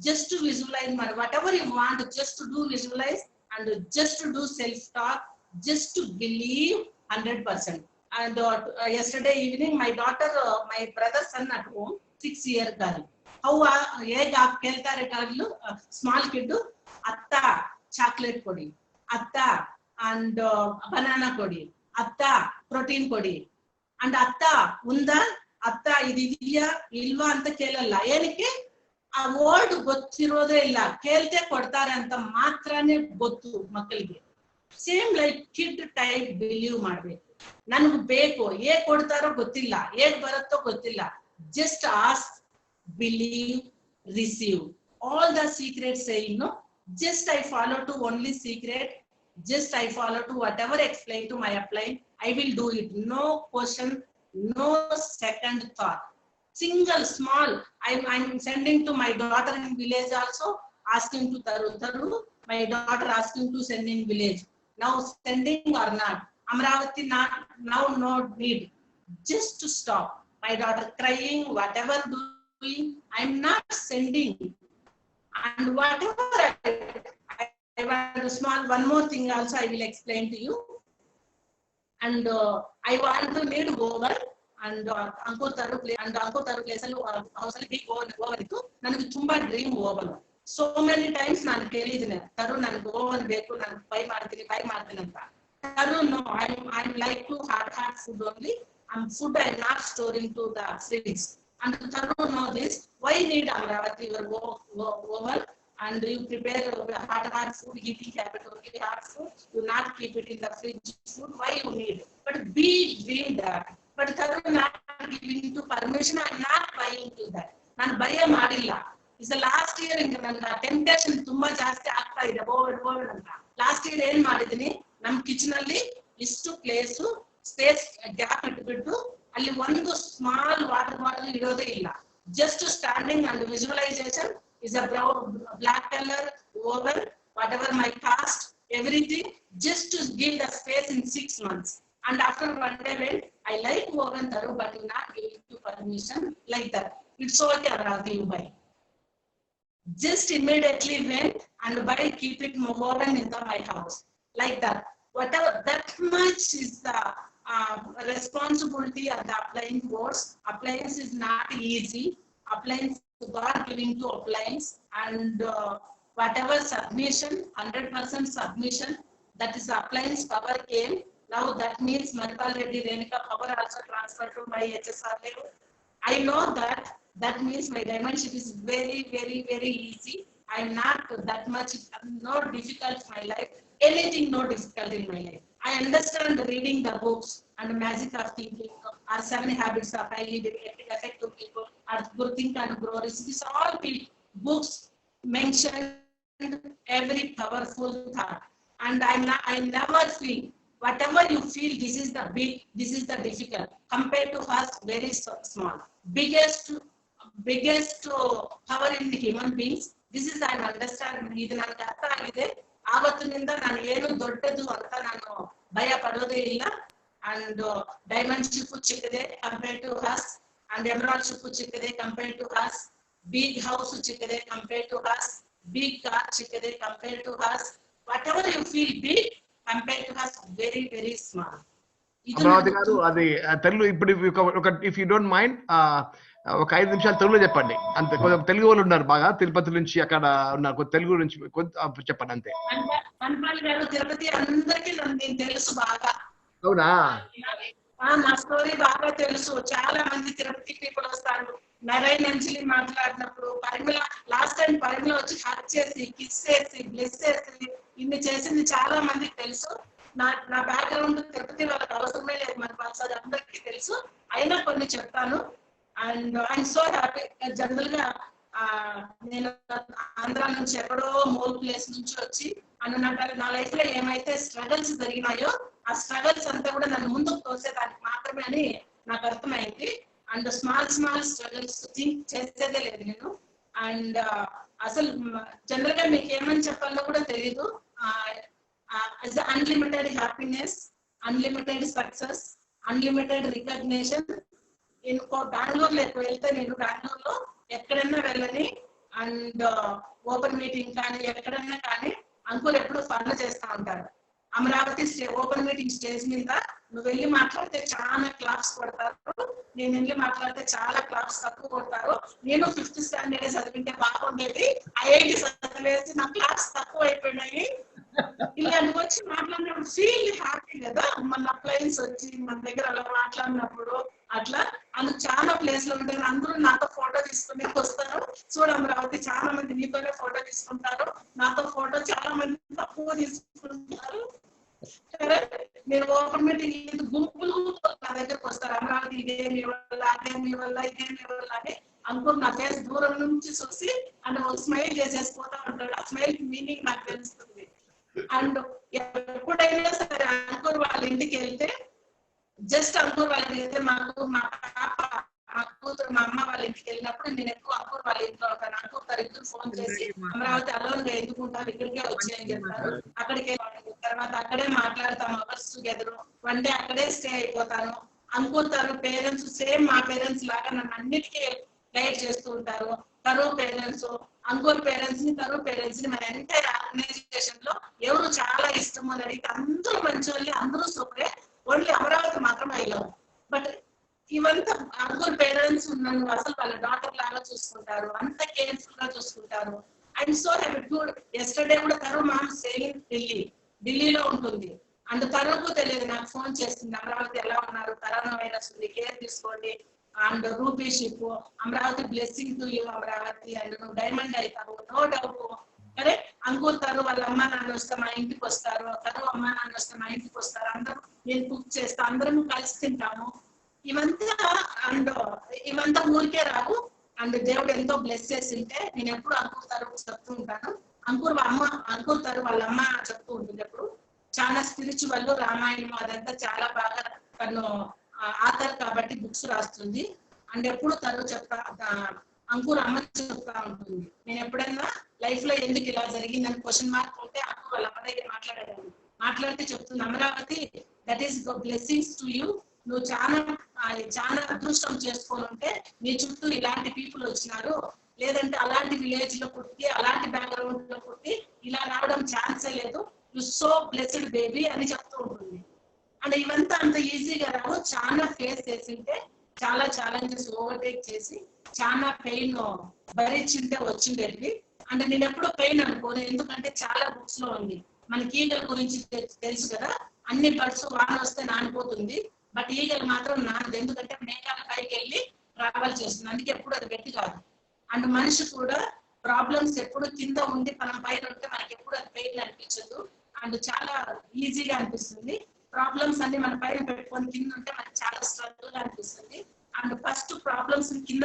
just to visualize whatever you want, just to do visualize and just to do self-talk, just to believe 100%. And yesterday evening, my daughter, my brother's son at home, 6-year girl. How hege keltare girl, small kid, atta chocolate kodi, atta and banana kodi, atta protein kodi, and atta unda atta ididiya ilva anta kelalla. ಏನಕ್ಕೆ? ಆ word ಗೊತ್ತಿರೋದೇ ಇಲ್ಲ, ಕೇಳ್ತೆ ಕೊಡ್ತಾರೆ ಅಂತ ಮಾತ್ರನೇ ಗೊತ್ತು ಮಕ್ಕಳಿಗೆ. Same like kid type believe ಮಾಡ್ಬೇಕು. ನನ್ಗೆ ಬೇಕು, ಹೇಗ್ ಕೊಡ್ತಾರೋ ಗೊತ್ತಿಲ್ಲ, ಹೇಗ್ ಬರುತ್ತೋ ಗೊತ್ತಿಲ್ಲ. Just ask, believe, receive. All the secret saying, just I follow to only secret, just I follow to whatever explain to my upline, I will do it. No question, no second thought. Single small, I'm sending to my daughter in village also, asking to Taru, my daughter asking to send in village. Now sending or not, Amravati not, now no need. Just to stop. My daughter crying, whatever doing, I'm not sending. And whatever I want to small, one more thing also I will explain to you. And I want to need over. And Ankur Taru place house ಅಲ್ಲಿ big oven ಇತ್ತು. ನನಗೆ ತುಂಬಾ dream oven. So many times ನಾನು ಕೇಳಿದ್ದೀನಿ, ತರು ನನಗೆ oven ಬೇಕು, ನಾನು by ಮಾಡ್ತೀನಿ ಅಂತ. Taru, no, I'm like to hard food only. Food I'm not storing to the fridge. And Taru know this. Why need Amravati your oven? And you prepare hard food, eating habit only hard food. You not keep it in the fridge food. Why you need? But be doing that. But Taru not giving to permission. I'm not buying to that. ನಾನು ಭಯ ಮಾಡಿಲ್ಲ. Is last year ನನ್ನ temptation ತುಂಬಾ ಜಾಸ್ತಿ ಆಗ್ತಾ ಇದೆ over ಅಂತ. Last year ಏನ್ ಮಾಡಿದೀನಿ, ನಮ್ ಕಿಚನ್ ಅಲ್ಲಿ ಇಷ್ಟು ಸ್ಪೇಸ್ ಗ್ಯಾಪ್ ಇಟ್ಬಿಟ್ಟು ಅಲ್ಲಿ ಒಂದು ಸ್ಮಾಲ್ ವಾಟರ್ ಬಾಟಲ್ ಇರೋದೇ ಇಲ್ಲ. Just standing and visualisation is a brown black color oven, whatever my cost, everything, just to give the space in 6 months. And after one day went, I like oven Taru, but you not giving to permission like that. It's okay, Radhi, you buy. Just immediately went and buy, keep it oven in my house like that. Whatever, that much is the responsibility of the appliance boards. Appliance is not easy. Appliance, God giving to appliance, and whatever submission, 100% submission, that is appliance power came. Now that means Manipal Reddy Renika power also transferred to my HSR level. I know that means my diamondship is very, very, very easy. I'm not that much, no difficult in my life. Anything no difficult in my life. I understand reading the books and the magic of thinking, or 7 habits of highly effective people, or good think and grow. This all books mentioned every powerful thought. And I never feel, whatever you feel, this is the big, this is the difficult. Compared to us, very small. Biggest power in the human beings. This is I understand. ಆವತ್ತಿನಿಂದ ನಾನು ಏನು ದೊಡ್ಡದು ಅಂತ ನಾನು ಭಯ ಪಡೋದೇ ಇಲ್ಲ. And diamond ship ಚಿಕ್ಕದೆ compare to us, and emerald ship ಚಿಕ್ಕದೆ compare to us, big house ಚಿಕ್ಕದೆ compare to us, big car chickade compared to us, whatever you feel big compared to us, very very small. Amaravati గారు అది తెలుగు ఇప్పుడు if you don't mind ఒక 5 నిమిషాలు తెలుగులో చెప్పండి అంతే. కొంచెం తెలుగు వాళ్ళు ఉన్నారు బాగా తిరుపతి నుంచి అక్కడ ఉన్నారు, తెలుగు నుంచి చెప్పండి అంతే. మన్పాల్ గారు తిరుపతి అందరికీ నేను తెలుసు బాగా. అవునా? నా స్టోరీ బాగా తెలుసు. చాలా మంది తిరుపతి పీపుల్ వస్తారు. నరైన్ అంజలి మాట్లాడినప్పుడు పరిమళ లాస్ట్ టైం పరిమళ వచ్చి హక్ చేసి కిస్ చేసి బ్లెస్ చేసి ఇన్ని చేసింది చాలా మందికి తెలుసు. నా బ్యాక్గ్రౌండ్ తిరుపతి వాళ్ళకి అవసరమే లేదు, మన సార్ అందరికీ తెలుసు. అయినా కొన్ని చెప్తాను. And I'm so happy. General గా నేను ఆంధ్ర నుంచి ఎక్కడో మోల్ ప్లేస్ నుంచి వచ్చి నా లైఫ్ లో ఏమైతే స్ట్రగల్స్ జరిగినాయో ఆ స్ట్రగల్స్ అంతా కూడా నన్ను ముందుకు తోసేదానికి మాత్రమే అని నాకు అర్థమైంది. అండ్ స్మాల్ స్ట్రగల్స్ థింక్ చేసేదే లేదు నేను. అండ్ అసలు జనరల్ గా మీకు ఏమని చెప్పాలో కూడా తెలీదు. Unlimited happiness, unlimited success, unlimited recognition. ఇంకో బెంగళూరులో వెళ్తే నేను బెంగళూరులో ఎక్కడైనా వెళ్ళని అండ్ ఓపెన్ మీటింగ్ కానీ ఎక్కడైనా కానీ అంకుల్ ఎప్పుడు ఫన్ చేస్తా ఉంటారు. అమరావతి ఓపెన్ మీటింగ్ స్టేజ్ మీద నువ్వు వెళ్ళి మాట్లాడితే చాలా క్లాప్స్ కొడతారు, నేను వెళ్ళి మాట్లాడితే చాలా క్లాప్స్ తక్కువ కొడతారు. నేను 5th స్టాండర్డ్ చదివింటే బాగుండేది, ఐఐటి చదివేసి నా క్లాప్స్ తక్కువ అయిపోయినాయి. ఇలా నువ్వు వచ్చి మాట్లాడినప్పుడు ఫీల్ హ్యాపీ కదా, మన క్లయింట్స్ వచ్చి మన దగ్గర అలా మాట్లాడినప్పుడు అట్లా అందుకు చాలా ప్లేస్ లో ఉంటారు. అందరూ నాతో ఫోటో తీసుకుని వస్తారు. చూడ అమరావతి చాలా మంది నీతోనే ఫోటో తీసుకుంటారు, నాతో ఫోటో చాలా మంది తక్కువ తీసుకుంటారు. నేను ఓపెన్ మీటింగ్ గుంపులు నా దగ్గరకు వస్తారు. అమరావతి ఇదే మీ వల్ల, అదే మీ వల్ల, ఇదే మీ వల్ల అని అనుకుని నా ఫేస్ దూరం నుంచి చూసి అండ్ ఒక స్మైల్ చేసేసిపోతా ఉంటాడు. ఆ స్మైల్ మీనింగ్ నాకు తెలుస్తుంది. అండ్ ఎప్పుడైనా సరే అంకుర్ వాళ్ళ ఇంటికి వెళ్తే జస్ట్ అంకుర్ వాళ్ళ ఇంటికి వెళ్తే మా పాప మా కూతురు మా అమ్మ వాళ్ళ ఇంటికి వెళ్ళినప్పుడు నేను ఎక్కువ అంకుర్ వాళ్ళ ఇంట్లో ఉంటాను. అంకుర్ గారు ఇద్దరు ఫోన్ చేసి అమరావతి అలోన్ గా ఎందుకుంటారు, ఇక్కడికే వచ్చాయని చెప్తారు. అక్కడికే తర్వాత అక్కడే మాట్లాడతాం అవర్స్ టుగెదర్. 1 డే అక్కడే స్టే అయిపోతాను. అనుకుంటారు పేరెంట్స్ సేమ్ మా పేరెంట్స్ లాగా నన్ను అన్నిటికీ గైడ్ చేస్తూ ఉంటారు. కరూర్ పేరెంట్స్, అంకుర్ పేరెంట్స్ ని, కరూర్ పేరెంట్స్ ని మన ఎంటైర్ ఆర్గనైజేషన్ లో ఎవరు చాలా ఇష్టం అని అడిగితే అందరూ మంచి వాళ్ళు, అందరూ సూపరే. ఓన్లీ అమరావతి మాత్రం అయ్యాం. బట్ ఇవంతా అంకుర్ పేరెంట్స్ నన్ను అసలు వాళ్ళ డాటర్ లాగా చూసుకుంటారు, అంత కేర్ఫుల్ గా చూసుకుంటారు. And so happy. ఎస్టర్డే కూడా కరూర్ మ్యామ్ సేయింగ్ ఢిల్లీలో ఉంటుంది. అండ్ తరువుకు తెలియదు, నాకు ఫోన్ చేస్తుంది, అమరావతి ఎలా ఉన్నారు, కరోనా వైరస్ ఉంది, కేర్ తీసుకోండి. And rupee ship, Amaravati blessing to you Amaravati, and నువ్వు డైమండ్ అవుతావు, నో డౌట్. అరే అంకుల్ తరు వాళ్ళ అమ్మ నాన్న వస్తే మా ఇంటికి వస్తారు, తరు అమ్మ నాన్న వస్తే మా ఇంటికి వస్తారు, అందరూ నేను కుక్ చేస్తా, అందరం కలిసి తింటాము. ఇవంతా ఊరికే రావు. అండ్ దేవుడు ఎంతో బ్లెస్ చేసి ఉంటే నేను ఎప్పుడు అంకుర్ తరు చెప్తూ ఉంటాను. అంకుర్ తరు వాళ్ళ అమ్మ చెప్తూ ఉంటుంది ఎప్పుడు, చాలా స్పిరిచువల్, రామాయణం అదంతా చాలా బాగా తను ఆథర్ కాబట్టి బుక్స్ రాస్తుంది. అండ్ ఎప్పుడు తను అంకుర్ అమ్మ చెప్తా ఉంటుంది. నేను ఎప్పుడైనా లైఫ్ లో ఎందుకు ఇలా జరిగిందని క్వశ్చన్ మార్క్ ఉంటే అంకుర్ వాళ్ళ అమ్మ దగ్గర మాట్లాడితే చెప్తుంది, Amaravati that is blessings to you. నువ్వు చాలా అదృష్టం చేసుకొని ఉంటే నీ చుట్టూ ఇలాంటి పీపుల్ వచ్చినారు, లేదంటే అలాంటి విలేజ్ లో పుట్టి అలాంటి బ్యాక్గ్రౌండ్ లో పుట్టి ఇలా రావడం ఛాన్సే లేదు. యు సో బ్లెస్డ్ బేబీ అని చెప్తూ ఉంటుంది. అండ్ ఇవంతా అంత ఈజీగా రావు, చాలా ఫేస్ చేసింటే, చాలా ఛాలెంజెస్ ఓవర్టేక్ చేసి, చాలా పెయిన్ భరించింటే వచ్చిండేది. అంటే నేను ఎప్పుడూ పెయిన్ అనుకోను, ఎందుకంటే చాలా బుక్స్ లో ఉంది. మనకి ఈగల గురించి తెలుసు కదా, అన్ని బర్డ్స్ వాన వస్తే నానిపోతుంది, బట్ ఈగలు మాత్రం నానదు, ఎందుకంటే మేఘాల పైకి వెళ్ళి ట్రావెల్ చేస్తుంది, అందుకే ఎప్పుడు అది గట్టి కాదు. అండ్ మనిషి కూడా ప్రాబ్లమ్స్ ఎప్పుడు కింద ఉండి మనం పైన ఉంటే మనకి ఎప్పుడు అది పెయిన్ అనిపించదు, అండ్ చాలా ఈజీగా అనిపిస్తుంది. ప్రాబ్లమ్స్ అన్ని మన పైన పెట్టుకొని కింద ఉంటే మనకి చాలా స్ట్రగుల్ గా అనిపిస్తుంది. అండ్ ఫస్ట్ ప్రాబ్లమ్స్ కింద